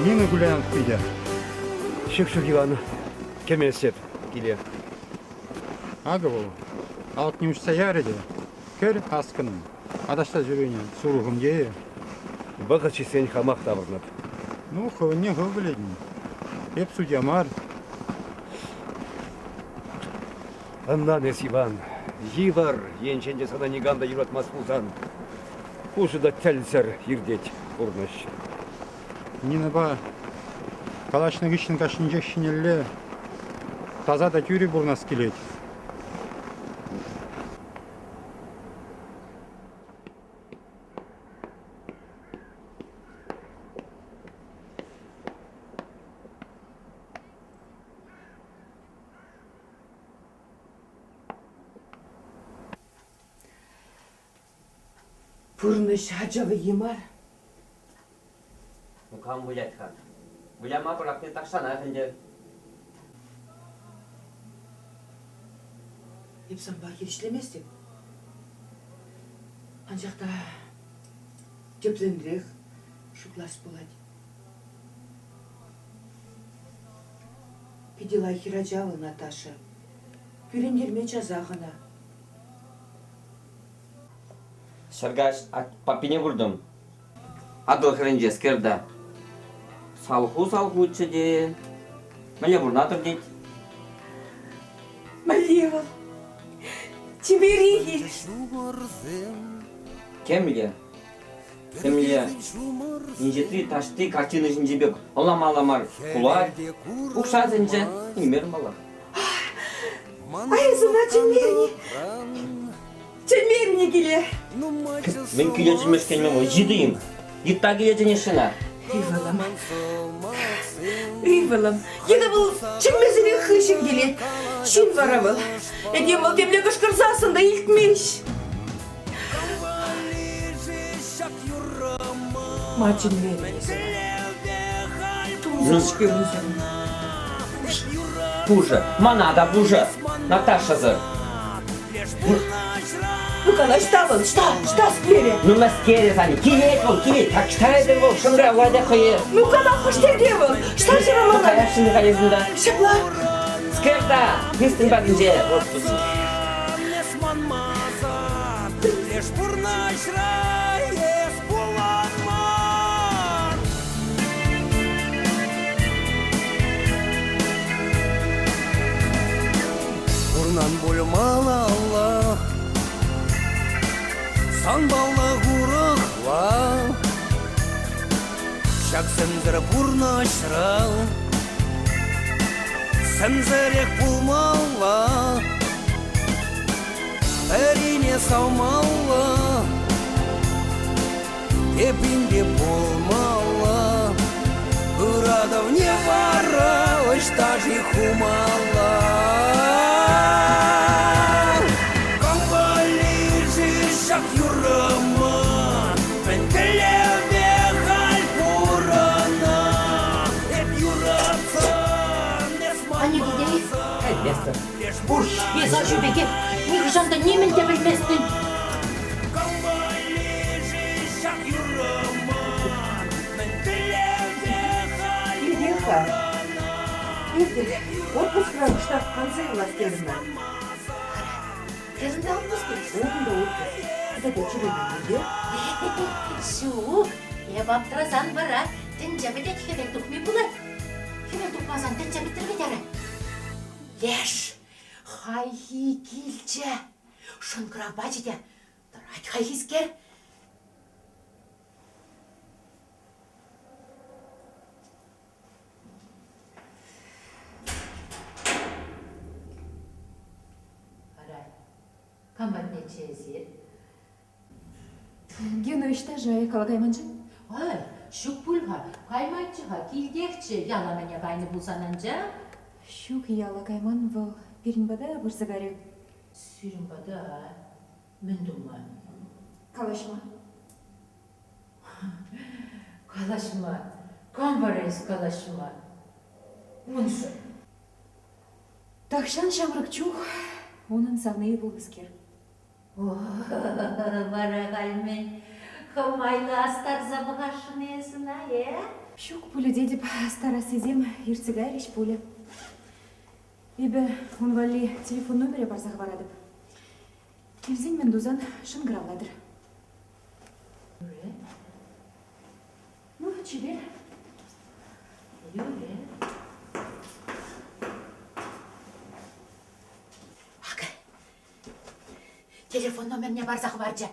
Нина гуляем в пиде. Шекшук Иван, кемесеп, келе. Ағы бол. Алтын үшсе ярыды. Көр аскының. Адашта жүрейіне сұруғым дейі. Бағачы сен хамақ табырнап. Ну, хөвіне хөө білетін. Еп судья мар. Аннан эс Иван, Ивар, енченде сана неганда юратмас пулсан. Кушы да тәлсер ирдет урнаш. Нина ба. Калашның ішін кашынже шинелі. Таза да тюри бурнас келет. Пурныш хачавы емар. Мукам булятхан. Буляма бұрақны тақшана әфінде. Епсан ба келішлемес деп. Анжақта теплендірек шуклас болады. Педила хираджавы Наташа. Күрендерме жазағына. Шаргаш папине бұрдым. Адыл хренже скерда. Салху ütші де. Мәле бұрнатыр дейд. Малева. Тибери. Кемле? Кемле? Инжетри ташты картины жинжебек. Оламаламар кулай. Укша зенже. Имер мала. Ай, зына чемерни. Чемерни келе. Мен күле жүрмешкенмен ой жидейім. Гитта келе женешіна. Ривалам. Еді бұл чеммезіне хышын келе. Шын бара бұл. Әдем бұл темле кышқырсасында илтмеш. Мачын мерінесі. Тузышке өзім. Буже. Манада буже. Наташа зыр. Ну, кала, шта бұл? Шта скере? Ну, маскере зани. Килет бұл, килет. Так штайдыр бұл. Шымра владе қойы. Ну, кала, құштерде бұл? Шта жыра Ну, мана? қаяшыны қалезінде. Шапла. Скерда. Бестін бәдінде. Ортусын. Урнан болмала Allah Санбала ғурықла Шак сімзір бұрна шырал Сімзірек бұлмала Әрине саумала Епінде болмала Ұрадов не вара Ыштажи хумала Шак юрама, мен келевде хал пурана, еп юратсан, Ани гидейіз? Бесті. Уж, без ажубеге, них жанда немен де білместін. шак юрама, мен келевде хал Илдеха. Илде. Отпускра штат в конце властерна. Кәрінді отпуск? Оғында отпуск. Куда чүрегінде? Шу, еп аптыразан бара, тінжі бітет хебек тұқмей бұлай. Хебек тұқмазан тінжі бітіргедері. Леш, хайхи келчі. Шынқырақ бачыде. Тұрайт хайхискер. Арай, камбат не чезер? Гена жай калагайманжы. Ай, шук пульға, қаймайтчыға, келдекчі, яланыне қайны бұлсананжа. Шук ялагайман выл перінбада бұрсыгарек. Сүйрінбада, мен думан. Калашма. Калашма, камбарайыз калашма. Онсы. Тақшан шамрық чух, оның сағнайы болғызкер. Бара қалмен, қымайлы астар забығашын есіна, Шук пулі дедіп астара сезем ерціға реш пулі. Ебі, он вали телефон номері барсағы барадып. Келзен мен дозан шыңғыравладыр. Ну, чебер. Ага. Телефон номеріне барсағы баржа.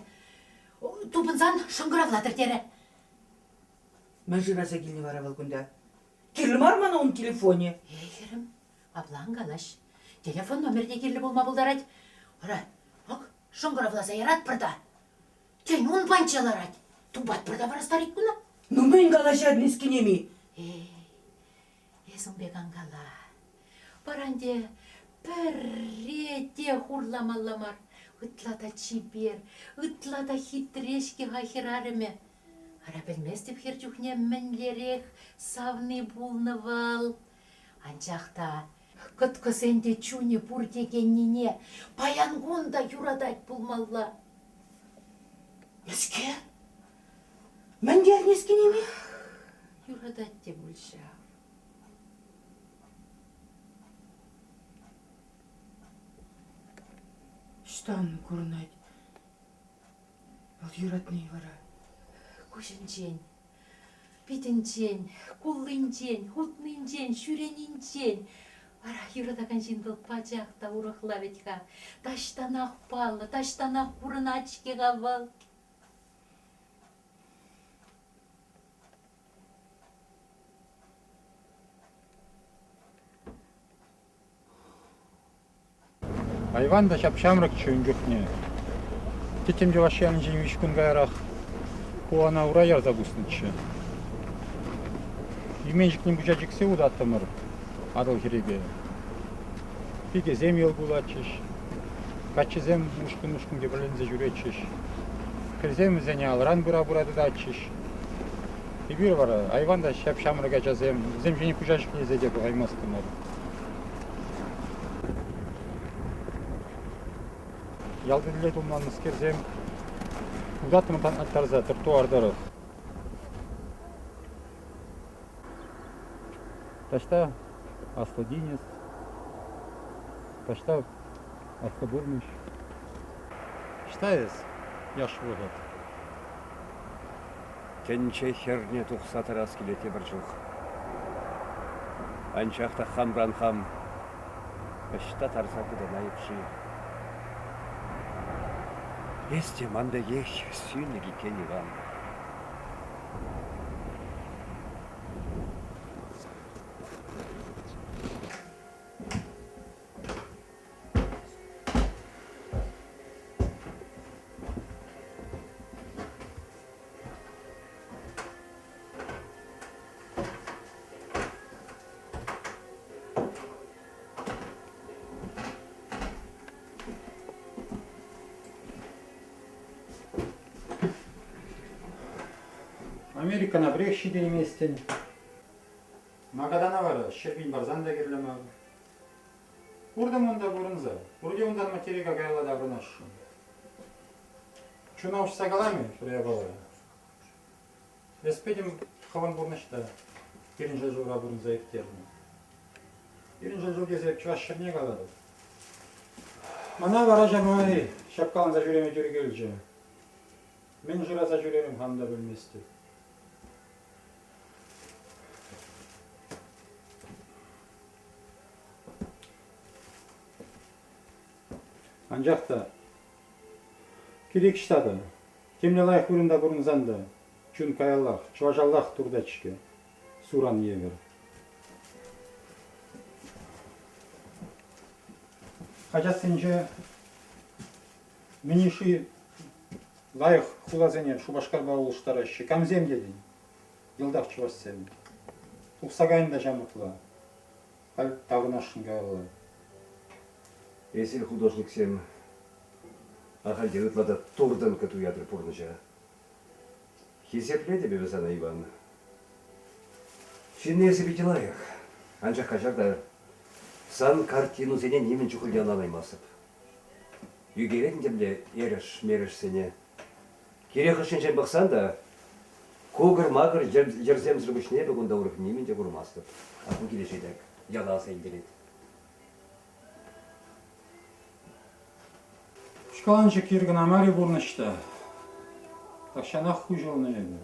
Тубынзан шыңғыравладыр дері. Мәжіраса келіне бара бұл күнда. Келі бар мана оның телефоне? Ейхерім, аблан қалаш. Телефон номерде келі болма бұлдар ад. Ора, ок, шыңғыравласа ярат бірда. Тен он банчалар ад. Тубат бірда барастар иккуна. Ну мен қалаш аднескенеми. Есің бек аңғала. Баранде бір рете хурламаламар. Ытлата чибер, ытлата хитрешки хахирарыме. Ара білмес деп херчухне мінлерек савны булнывал. Анчақта кытқы сенде чуне бур дегеніне паянгонда юрадать булмалла. Неске? Мәндер неске неме? Юрадать деп ульша. Штан курнать. Ал юратный вара. Кушинчен, питинчен, куллинчен, хутнинчен, шүренинчен. Ара юрадаган жиндыл пачақта урықла ветка. Таштанақ палы, таштанақ курын ачке қабал. Айванда шапшамрак чүйін жүхне. Кетемде вашияның жейін вишкун гайрақ. Куана ураяр забуснычы. Именжікнен бүжәжіксе удаттымыр. Адыл хереге. Пиге зем ел булачыш. Качы зем мушкын кебірлензе жүречіш. Кірзем зене алран бұра-бұрады дачыш. И бір бар, айванда шапшамрак ача зем жейін бүжәжік незе деп аймастымыр. Ялдылы думаныз керзем, удатым аттарза тротуардары. Ташта Асладинес, ташта Аслабурмыш. Штайыз, яш выгод. Кенче херне тухса тарас келете бір жух. Анчақта хамран хам, башта тарсаты да найыпшы. Есте манда еш сүйінлігі кені ғам. Американа брех шиде еместен. Магадана бар, шербин барзан да керлемі. Урдым онда бұрынза, урде ондан материга гайла да бұрынашы. Чуна ұшса қалами, шурая бала. Еспедім қаван бұрнышта, керін жыл жылға бұрынза ефтерді. Керін жыл жыл кезеп чуваш шырне қалады. Ана бара жамай, шапқалын за жүреме жүргелжі. Мен жыра за жүремім хамда білместі. Анжақта керек штады. Темле лайық бұрында бұрынзанды. Чүн каялақ, чуажаллақ турдачке. Суран егір. Хачасынжы мениши лайық хулазене шубашкарба улыштарашы. Камзем дедін. Елдақ чуассен. Тұқсағайында жамытла. Хал тағынашын каялы. Есіл художник сем ахалде ытлада турдан кату ядыр пурныча. Хесепле тебе безана Иван. Шинне есепі делаях. Анчақ қажарда сан картину сене немен чухылден алаймасып. Югерен демле ереш-мереш сене. Керек үшіншен бақсан да когыр-магыр жерзем зірбішне бүгінда ұрып немен де бұрмастып. Ақын келешедек, яла алса елдерет. Шкаланчы киргін амари бұрнышты. Такшанақ хужылны еді.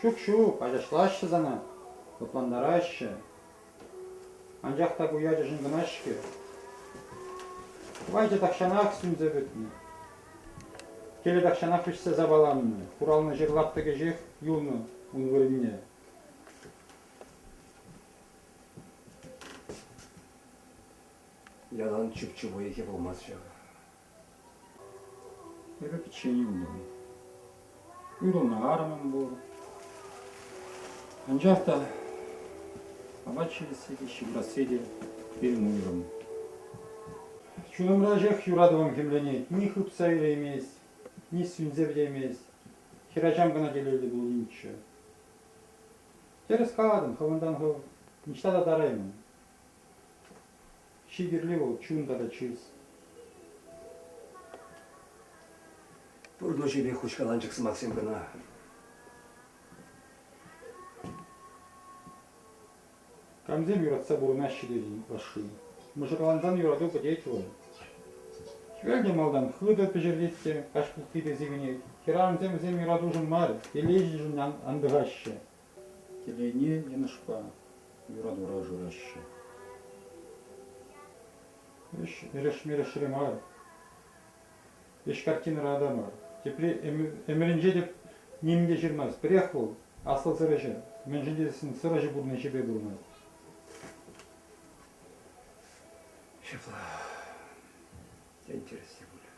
Шук-шук, ажашлашы зана, көпландарашы. Анжақта гуяжы жыңғынашки. Вайжы такшанақ сүнзе бөтіні. Келі такшанақ үшсе забаланны. Құралны жырлаптығы жех юлны ұнғырынне. Ялан чүп-чүп ойеке болмас жағы. Ebe печеньем. Ürünü arımın bu. Ancak da Abachilisi, Shibrasidi, benim uyurum. Чунымражех юрадывым кемленет, ни хыпса емес, ни сүнзеп емес. Хирачам гына келелі бұл инчі. Терес қаладым, хывындан хыв, ништа да дараймын. Шигірлі бол, чунда да чыз. Бурно жебе хучкаланчыксы Максим гына. Камзем юратса бурына шидерин башы. Мыжырландан юраду подеть ол. Хвелде малдан хыды пежердетте, кашпыл тиде зигіне. Хирамзем зем юрадужын мар, ележін андыгашы. Телене енышпа, юрадура журашы. Еш мерешірі мар. Еш картина рада мар. Тепре эмеринже деп немде жирмаз. Приехал, асыл сырыжы. Мен жіндесін сырыжы бурны жебе бурны. Шепла. Интересно будет.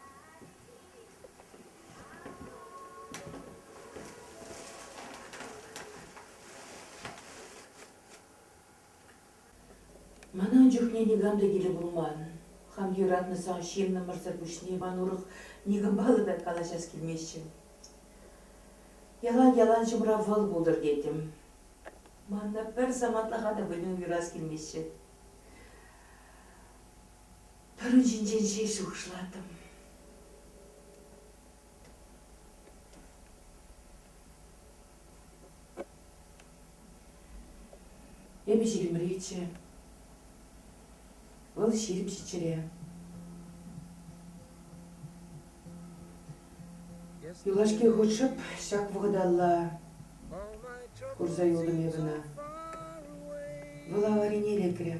Мана жүхне негамда келі болман. Хам юратны сан шемні мырзыр бүшне ман ұрық негім балы да калашас келмеші. Ялан жымыра вал болдыр детім. Манда бір заматлаға да білін юрас келмеші. Пырын жинжен шуғышладым. Эбі жерім речі. Ол шерім шечере. Юлашке хұтшып, шак бұғыдалла. Курза юлдым ебіна. Бұл аварине лекірі.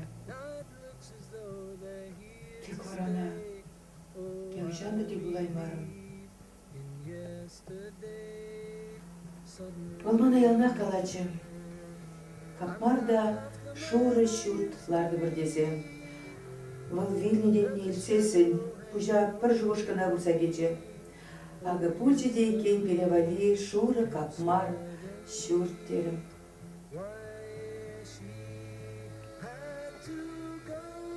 Тек варана. Яғжанды де бұлаймарым. Ол мана ялна қалачы. Капмарда шоры шүртларды бірдезем. Ол вильнеден нелсесін, пұжа бір жуышқына бұлса кече. Ағы пульчеде кен перевали шоры капмар шүрттерім.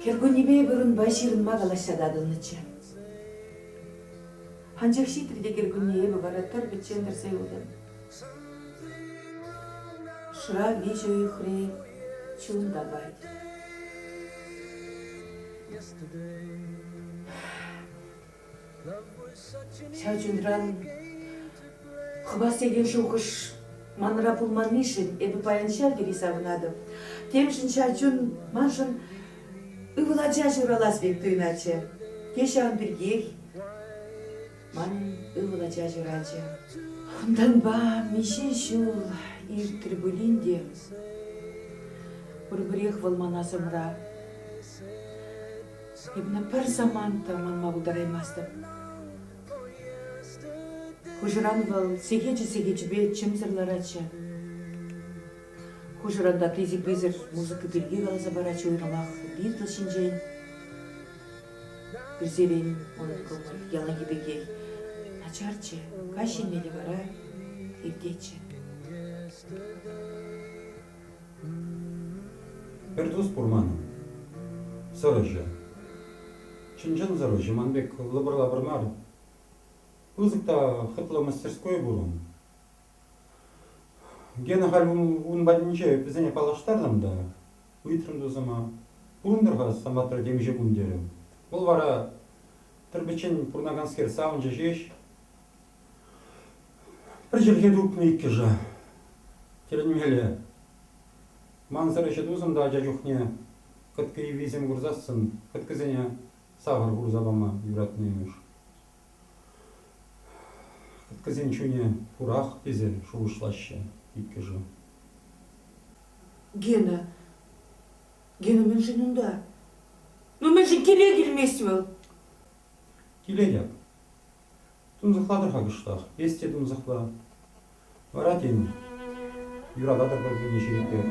Кергунебе бұрын баширын мағалаша дадылнычы. Анчақ шитрде кергунебе бараттар бітчендір сайылдым. Шыра вежу үйхре чунда бай. Шаучундран хыбас деген шуғыш маныра пулманнишін эбі паяншал кері савынады. Темшін шаучун маншын ывылача журалас бек тыйначы. Кешан біргех ман ывылача журачы. Ондан ба меше шул иртір бүлінде бір-бірех вылмана сымра. Ебіні бір заманта манма бұлдараймасты. Хужыран вал сегечі бе чымзырларачы. Хужыранда призик-визір музыка білге қаласа барачы ойналақ битл шинжен. Бірзерен оның көңіл ялан ебекей. Начарчы, кашин мелі бара, ердечі. Бердус Пурманым, сорыжы. Чинжан зарыжы, манбек лыбыр-лабыр мар. Узыкта хытлы мастерской бурун. Гена халь ун бадинче пизене палаштардым да, уйтрым дозыма бурундырға саматыр демже бундерім. Бұл вара тірбечен пурнаганскер сауынжы жеш. Бір жерге дупны икки жа. Теленмелі. Манзарышы дузым да жажухне кыткі визем гурзасын, кыткызене сағыр гурзабама юратныймыш. Кыткызен чуне пурах безер шуышлашы икки жа. Гена мен жынында. Мен жын келе келмесі бол. Келедек. Тунзықладырға күштақ, бесте тунзықла. Варатен, юрададыр бір нешереттер.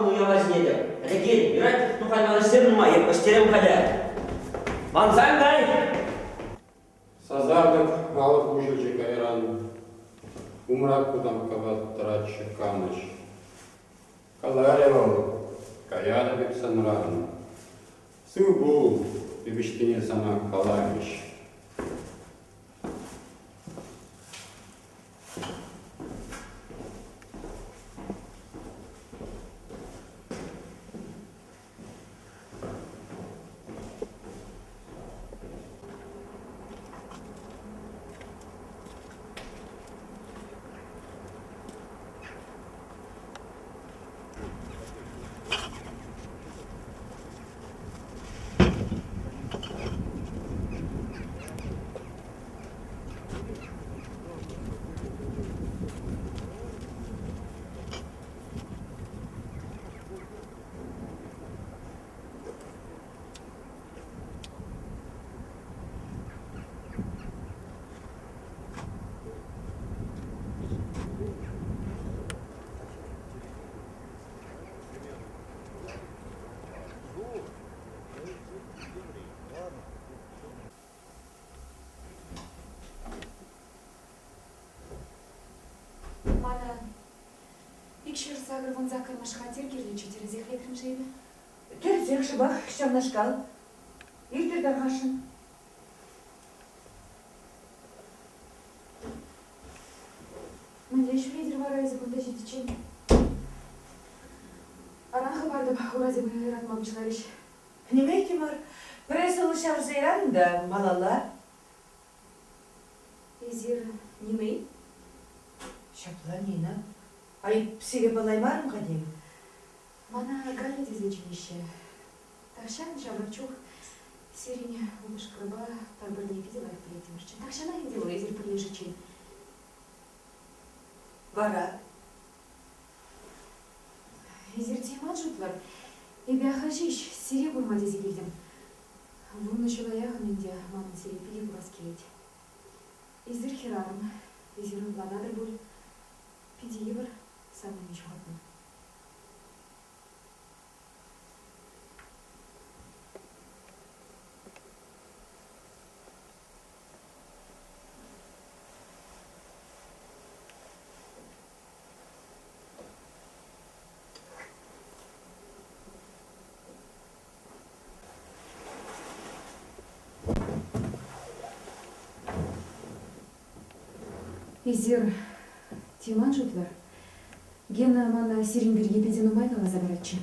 уялась недер. Это гель, юрать, ну хальмала стерн май, постерем халя. Вансан дай! Сазардык алып ужылчы кайран. Умрак кудам кават трачы камыш. Каларевал, каяда бек санран. Сыбул, бебештине сана каламиш. Mana ikshir sagır vun zakırmış hatir girlinçi terizek lekrim şeydi. Терзек шыбах, шамнашкал. Ирдерден хашын. Мында швейдер варайзы бунда жетичен. Аранхы барды урази бы ратмам чыгарыш. Неме кемар? Пресылы шарзайран да малала. Изир немей? Шапла Нина. Айып сиге балаймарым кадим. Mana Галя дезлеченище. Такшан шабарчук сирине улыш кырба парбырне видела их приятимырчен. Такшана индила изир прилежичен. Вара. Изир тейман жутлар. Эбе ахажиш сире бурма дезе билдим. Вурны шулаяхын инде мамын сире пиде бурас келет. Изир хирарым. Изир угланадыр буль. Пиде евр самый ничугатный. Изир тиман жутлар. Гена мана сирин бирге педен умайнала забаратчы.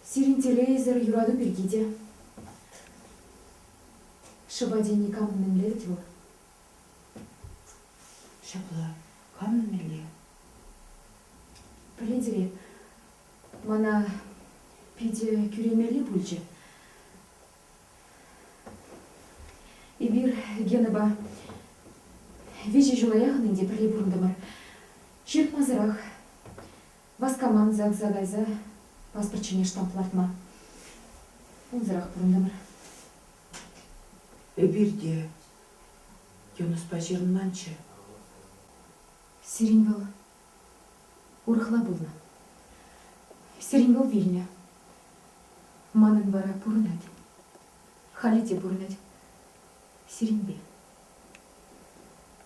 Сирин телевизор юраду биргиде. Шыбаден никам мемледет его. Шапла, камын меле. Пледере, мана пиде кюремели бульче. И бир генаба вижу жулаяхын инде пірле бұрындымыр. Шерк мазырақ. Васкаман загайза паспортчине штамплартма. Унзырақ бұрындымыр. Бирде. Юнус пажирынманчы. Сирин был. Урхла булна. Сирин был вильня. Манын бара бұрынад. Халите бұрынад. Сиринбе.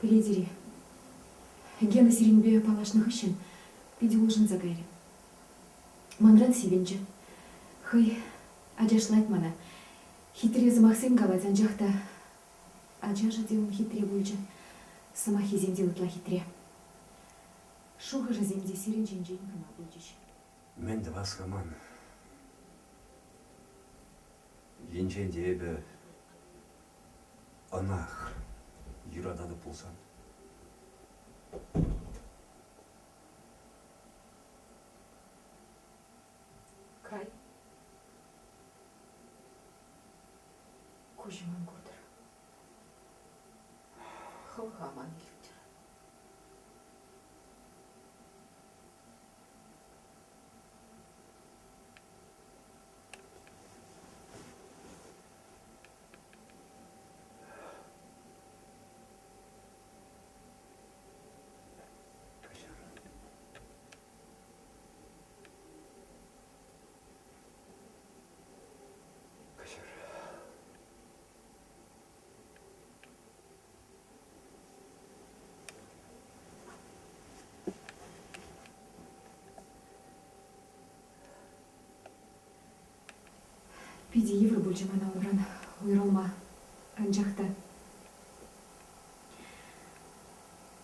Пледере. Гена сиринбе палашных ищен. Пиди ужин загайри. Манран сивенче. Хый, аджашлайт мана. Хитре замахсен галадзан жахта. Аджажа делым хитре бульче. Сама хизен делытла хитре. Шуға жаземде сирен жен кына бульчеш. Мен де басқаман. Енчен дебі анақ юрадады болсан. Кай. Кужиман кодыр. Хылхаман келдір. Пиди евро больше мана умран. Уйролма. Анжахта.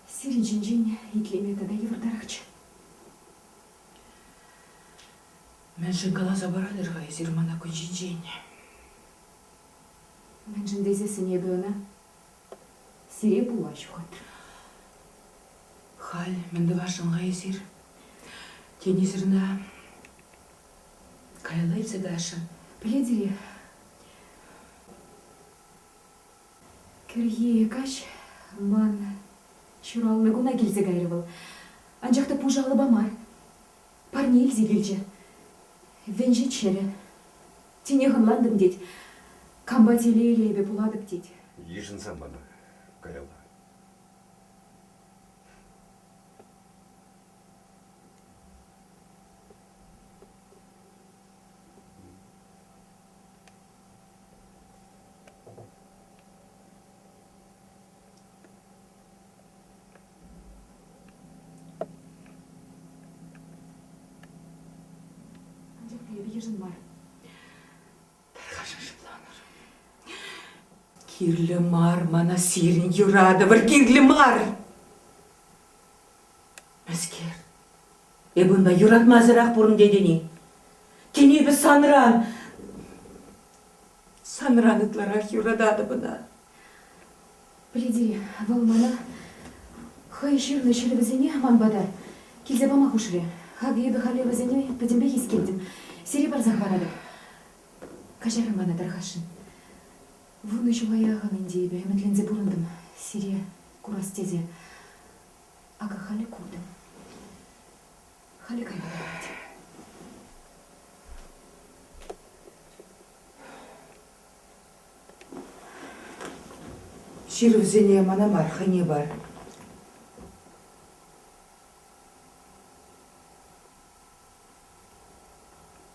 Сирин жинжин итлеме тада евро дарахчы. Мен шыгала забарадырға езірмана күнжинжин. Мен жіндезесі не бөна. Сире була шухат. Хал, менді вашынға езір. Тен езірна кайлайпсы дашын. Пледери. Кірге каш ман чуралны гуна келзе гайрывал. Анжақта пужалы бамар. Парни елзе келже. Венже чере. Тене ғынландым дед. Камбателе елебе буладып дед. Ешін самбаны, Каяла. Анжақта ебе ежін бар. Кирлі мар, мана сирин юрадывыр, кирлі мар! Мәскер, ебында юратмазырақ бұрын дедені. Тенебі санран. Санран ытларақ юрадады бұна. Пледери, волмана. Хай ширны шервізіне манбада. Келзе бама хушыре. Хағы ебі халі візіне пәдімбе ескелдім. Сире бар захварады. Кажары мана дархашын. Вуны жуаяғын индейбе, мәтлензе бұрындым. Сире курас тезе. Ага халі курдым. Халі кайбалады. Шервізіне мана бар, хане бар.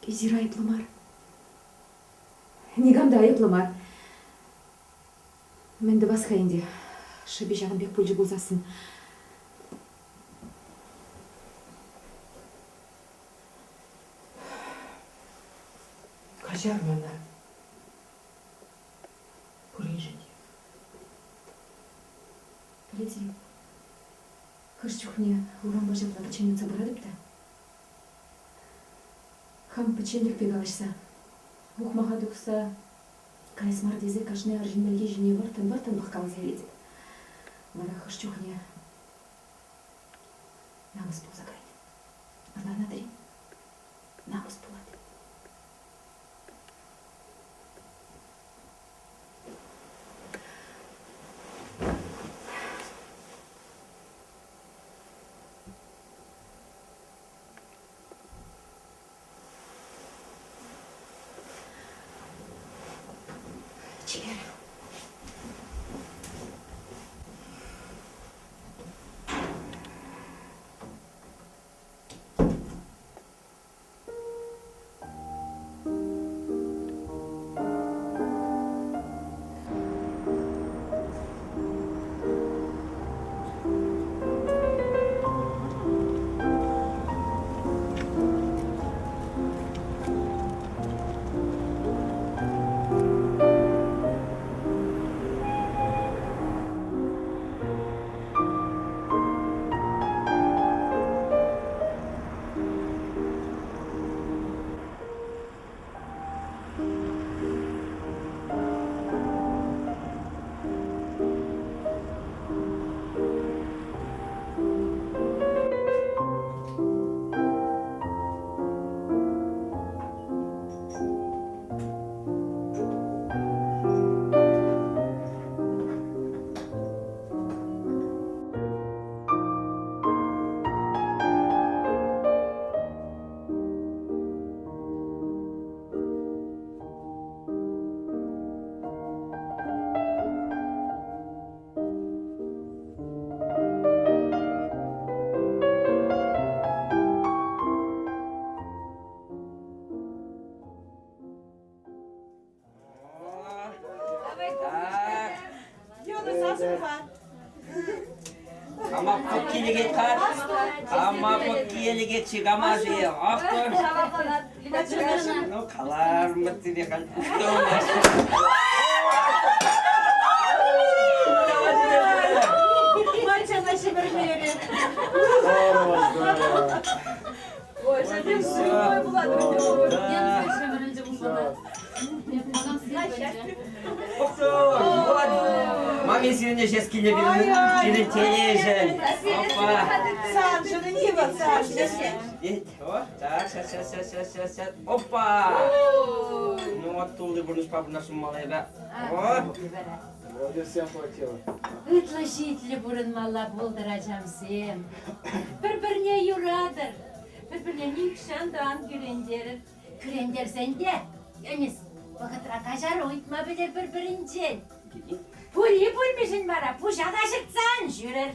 Изира айыплымар. Негамда айыплымар. Менді басқа енді. Шыбе жағын бек пөлжі болзасын. Кажар мана. Пұрын жіне. Пледери. Хырчухне уран бажапла печенница бұрадыпта. Хам печенник пегалышса. Бухмаға дұқса. Кайсмар дезе кашне аржинбелге жіне вартын бұққалы зәледіп. Мана хырчухне намыс болса қайды. Ана дәрі намыс болады. Чер. Aklık kilit kat. Ama bu kilit çıkamaz ya. Aktör. No kalar mı diye kan. Мальчана шибермери. Ой, совсем сухой была, Маме сегодня сейчас кинет тележен. Опа. Санжа, ну не вот Санжа. Так, сейчас. Опа. Ну вот тулды бурнуш папу нашу малая, да. Вроде всем хватило. Ütlaşitli burun malla bulduracağım sen. Bir-birine yuradır. Bir-birine nikşan doğan gürenderir. Gürender sende. Yalnız vakıtra kaçar uyutma bilir birbirince. Puri bulmuşsun bana. Puşa kaşıksan jürür.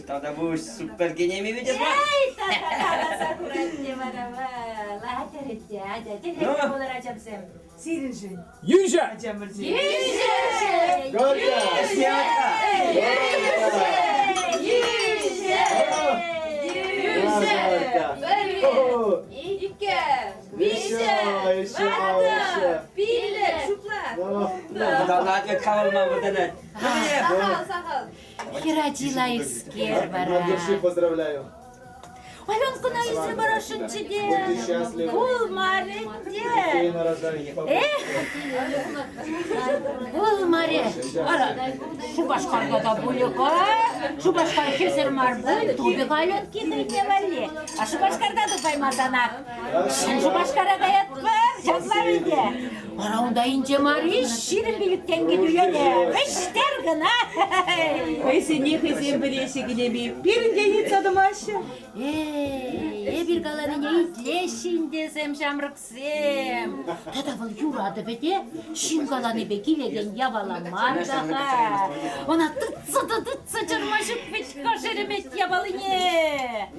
Tavda buş. Süper genemi видишь? Ey tata sakuratli bana va. La hateretti hadi. Dilek bulduracağım sen. Сиринжин. Yüce! Acamırcı. Yüce! Горько! Надо кавалма выданать. Херачила искер бара. Держи, поздравляю. Аленка на изре барашынчыде. Будьте счастливы. Кул маре. Детей нарожали. Кул маре. Ара, şu başkarda da bulik şu başkar keser marbul, tubi galet kihine vali. Şu başkarda da paymazanak. Şu başkara gayet var, yazlar indi. Ara onda ince mari, şirin birlikten gidiyor ne? Beşter gına. Oysa ne hızım bir eşe gidemeyim. Birinde hiç adım aşağı. Bir galanı itleşin desem şamrıksem. Tadavıl yuradı bede, şin galanı bekilegen yavalamar daha. Ona tıtsı çırmaşık beç kaşerimet yavalı ne.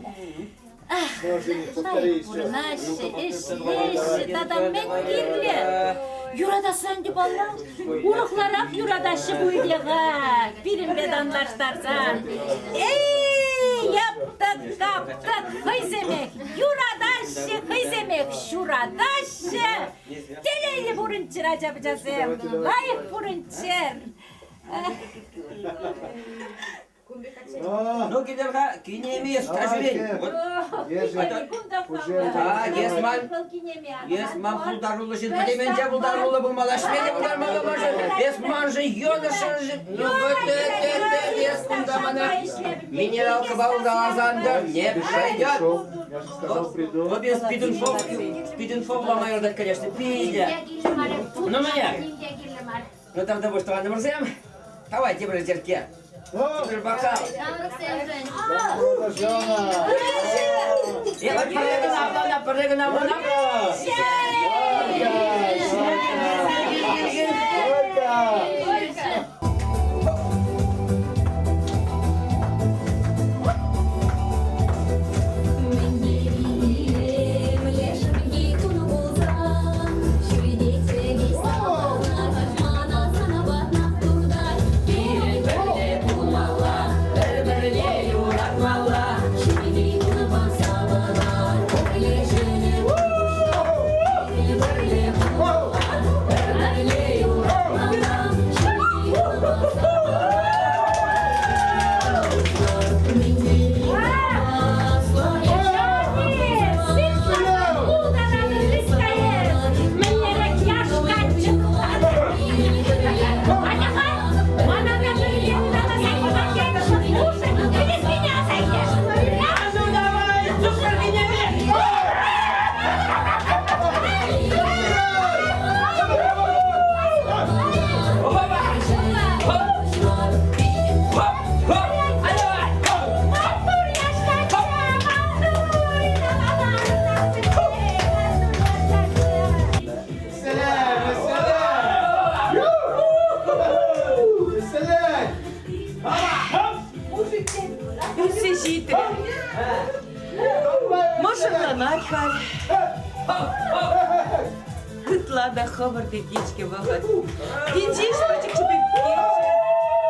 Burnaşı, eşleşi, dadam ben girli. Yurada söndü balla, uruklar ak yuradaşı buyduğu. Birim bedanlaştarsan. Yaptık, kaptık, hıyzemek, yuradaşı, hıyzemek, şuradaşı. Deleyli burunçır acabacağız hem, layık burunçır. Ну, кидерга, кинеми, скажи. Вот. Есман пулдарулы жин, подеменче пулдарулы булмалаш, мене пулдармалы башын. Есман жин, йонышын жин. Ну, ес пулдаманы. Минералка бауылдалазанды, не пройдет. Я же сказал, приду. Вот без спидинфов ломаю, да, конечно, пидя. Ну, моя. Ну, там тобой что, Анна давай, тебе разерке. Теперь бокал. Я вот прыгну. Кытла хабар дечке вахат. Динчиш пачек чепек.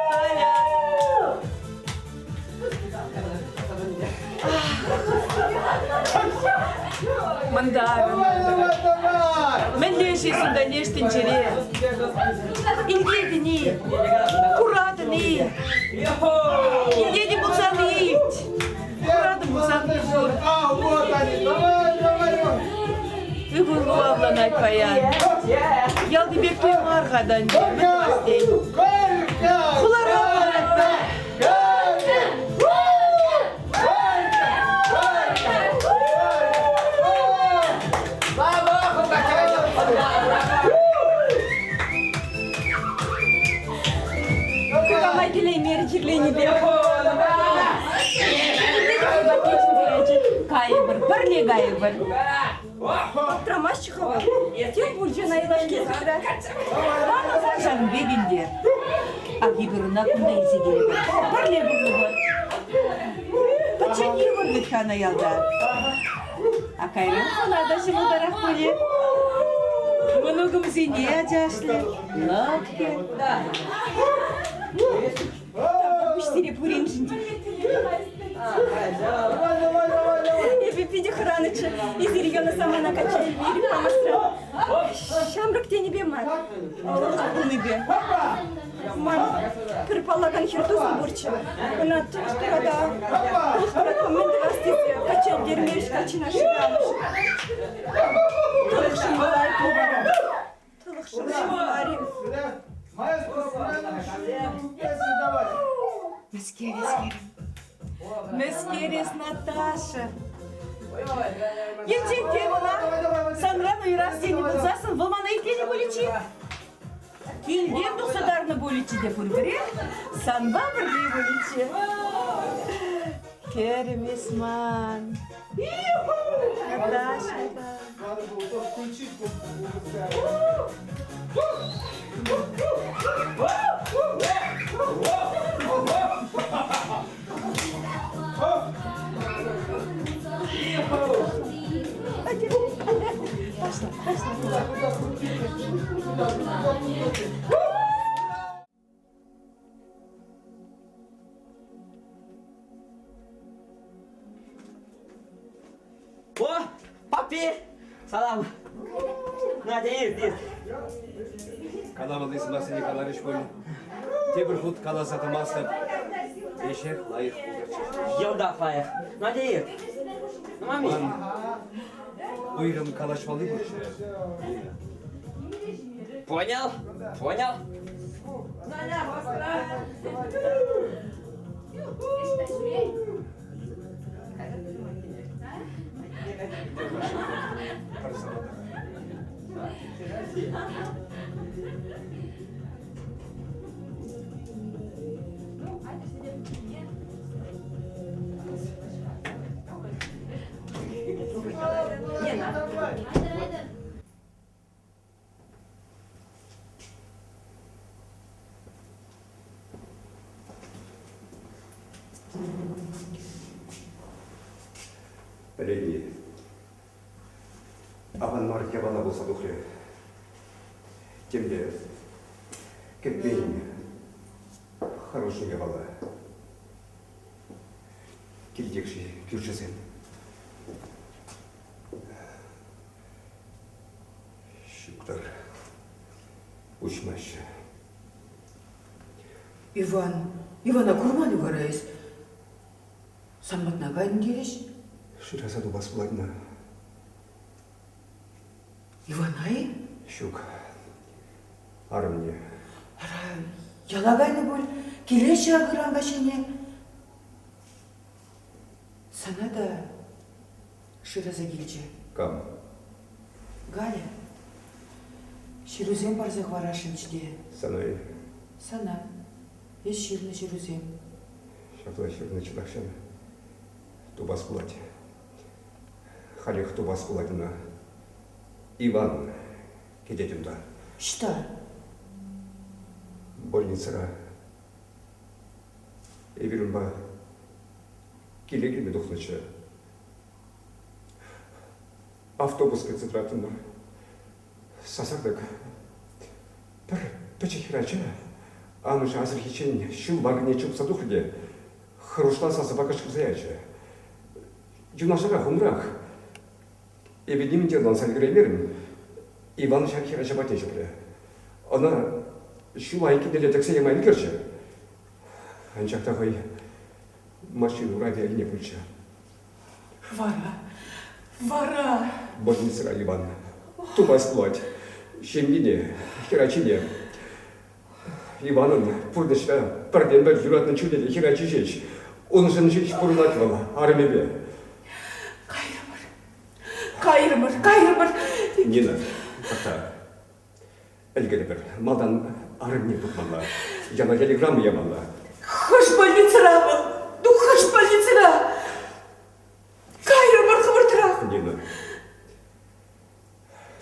Халя. Пандар. Мен лешесін да лештін жере. Ингедіні, курадыны. Ингеді бұлсан ейт. Курады бұлсан бұр. Үгін ғуавлан айтпаян. Ялды бекпей марғадан дей. Құларға баратта. Бірле гайыбыр. Трамашчықова. Тек бұржын айлаш кезікті. Мана зажағын бегіндер. Агибіріна күнді есегелі бір. Бірле бұрлығы. Пачани бұрлық хана ялда. Акайрын қонада жымылдарақ бөлі. Мұнығым зене ажашлы. Лапке. Үштері пұрен жынды. Пиди Храныча из региона сама накачали вири помастра. Шамрак те небе мар. Небе. Мар переполаган хертузу бурча. Она тушкарада. Тушкарада коменды вастизе. Качал дермеш качина шираныш. Тылықшын болай клубара. Тылықшын болай. Мескерес Наташа. Ертең темына Санраны үйрастені бұлзасын, вылмана екені бөлечі. Келден дұқсадарыны бөлечі деп үргіре, санба бірдей бөлечі. Керемес ман. Наташа да. О, папи! Салам! Надеюсь, Канамалдайсың Василий Николаевич бөлі. Тебір құт қаласаты мастап. Ешер лайық бұлдырчы. елда лайық. Надеюсь. Мами. Бұйрым қалашмалы бұршы. Понял? Понял? Леди, аған марке бана болса дұқле. Темде, кетпейін, хорошыне бала. Келдекші, күршесен. Шүктар, ұшмашы. Ивана Курманы барайыз. Самбатна қайдың келеш? Шырасаду бас бұладына. Иванай? Шук, арымне. Ялағайны бол, келеш ағыранға шене. Сана да шыраза келче. Кам? Галя, шерузем барзақ варашын жде. Санай. Сана, еш шерні шерузем. Шақла шерні чыдақшаны. Тубас бұлады. Халих тубас бұладына. Иван кедетімді. Что? Больницаға. Эверімба келегілме дұқнычы. Автобусқа цитратымды. Сасардық. Бір пәчехирачы. Ануш азыр хичен шыл вагне чупса дұқыде. Хрушла сасы бақашқы заячы. Юнашаға ғымрақ. Эбедим делан сальгреймерим, Иван Шакира Шабатешевле. Она шулайки для такси ямайн керче. Анчакта хай машину ради не пульча. Вара. Больница Иван. Тубас плоть. Шемгине, херачине. Иван은 пурдышта парденбер юратны чудели херачишеч. Он же начать пурлатвал армебе. Кайрымыр. Нина, как-то. Эльгелебер, мадан армне тупманла. Я на телеграмму ямала. Хош больницара был. Ну хош больницара. Кайрымыр хвыртыра. Нина.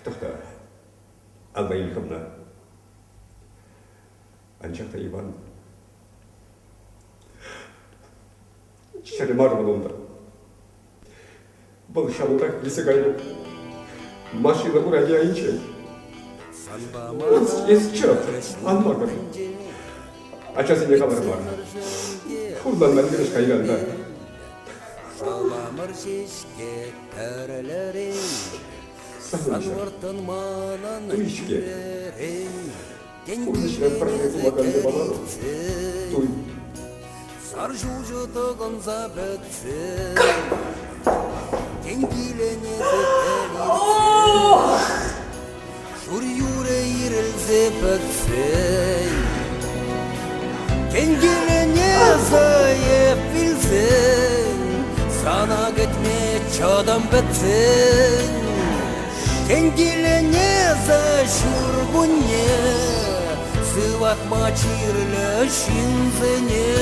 Тохта. Алла Ильховна. Анчакта Иван. Шаримар болунда. Бұл шалудақ бесігайды. Машина ұради айынчай. Ес чырап, анмар бар. Ачасыне қабар бар. Құлдан мәлгіріш қайғанда. Сағынша. Туйшке. Құлдышынан парқай құлағанды балады. Туй. Шур юре ирелзе бәтсей Кенгелене зае білсен Сана гетме чадам бәтсен Кенгелене за шур бұнне Сыват мачирлі шинзене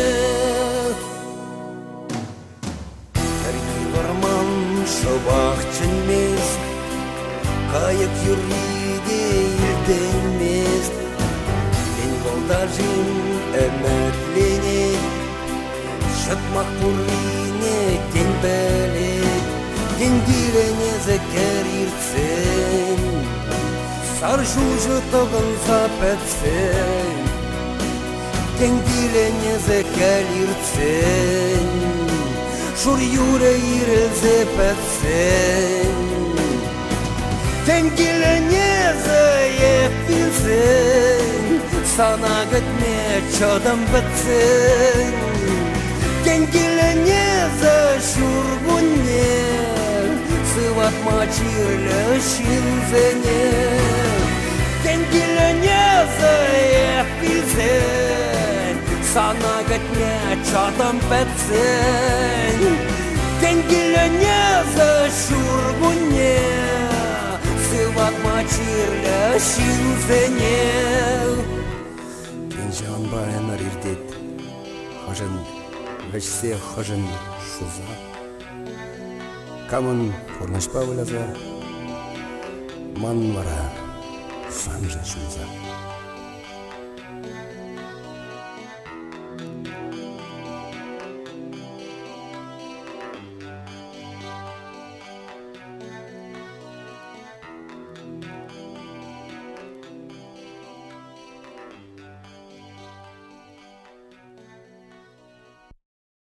Кәргі варман шабақ чынмес Кайык юриде ирденмес Мен волдажын әмәрлене Шытмақ пұрлине кен бәлет Кенгилене зәкер иртсен Саржу жытығын запәтсен Кенгилене зәкер иртсен Шур юре ирелзе пәтсен Кенгилене зәйеп білсен Сана гітме чадам бәтсен Кенгилене зә шур бұнне Сыват мачирлі шинзене Кенгилене зәйеп білсен Сана гітме чадам бәтсен Кенгилене зә шур бұнне Сыват мачирлі шинзене Пенжан байынар ирдет Хажын вәшсе хажын шуза Камын қорнашпа вылаза Ман вара санжа шуза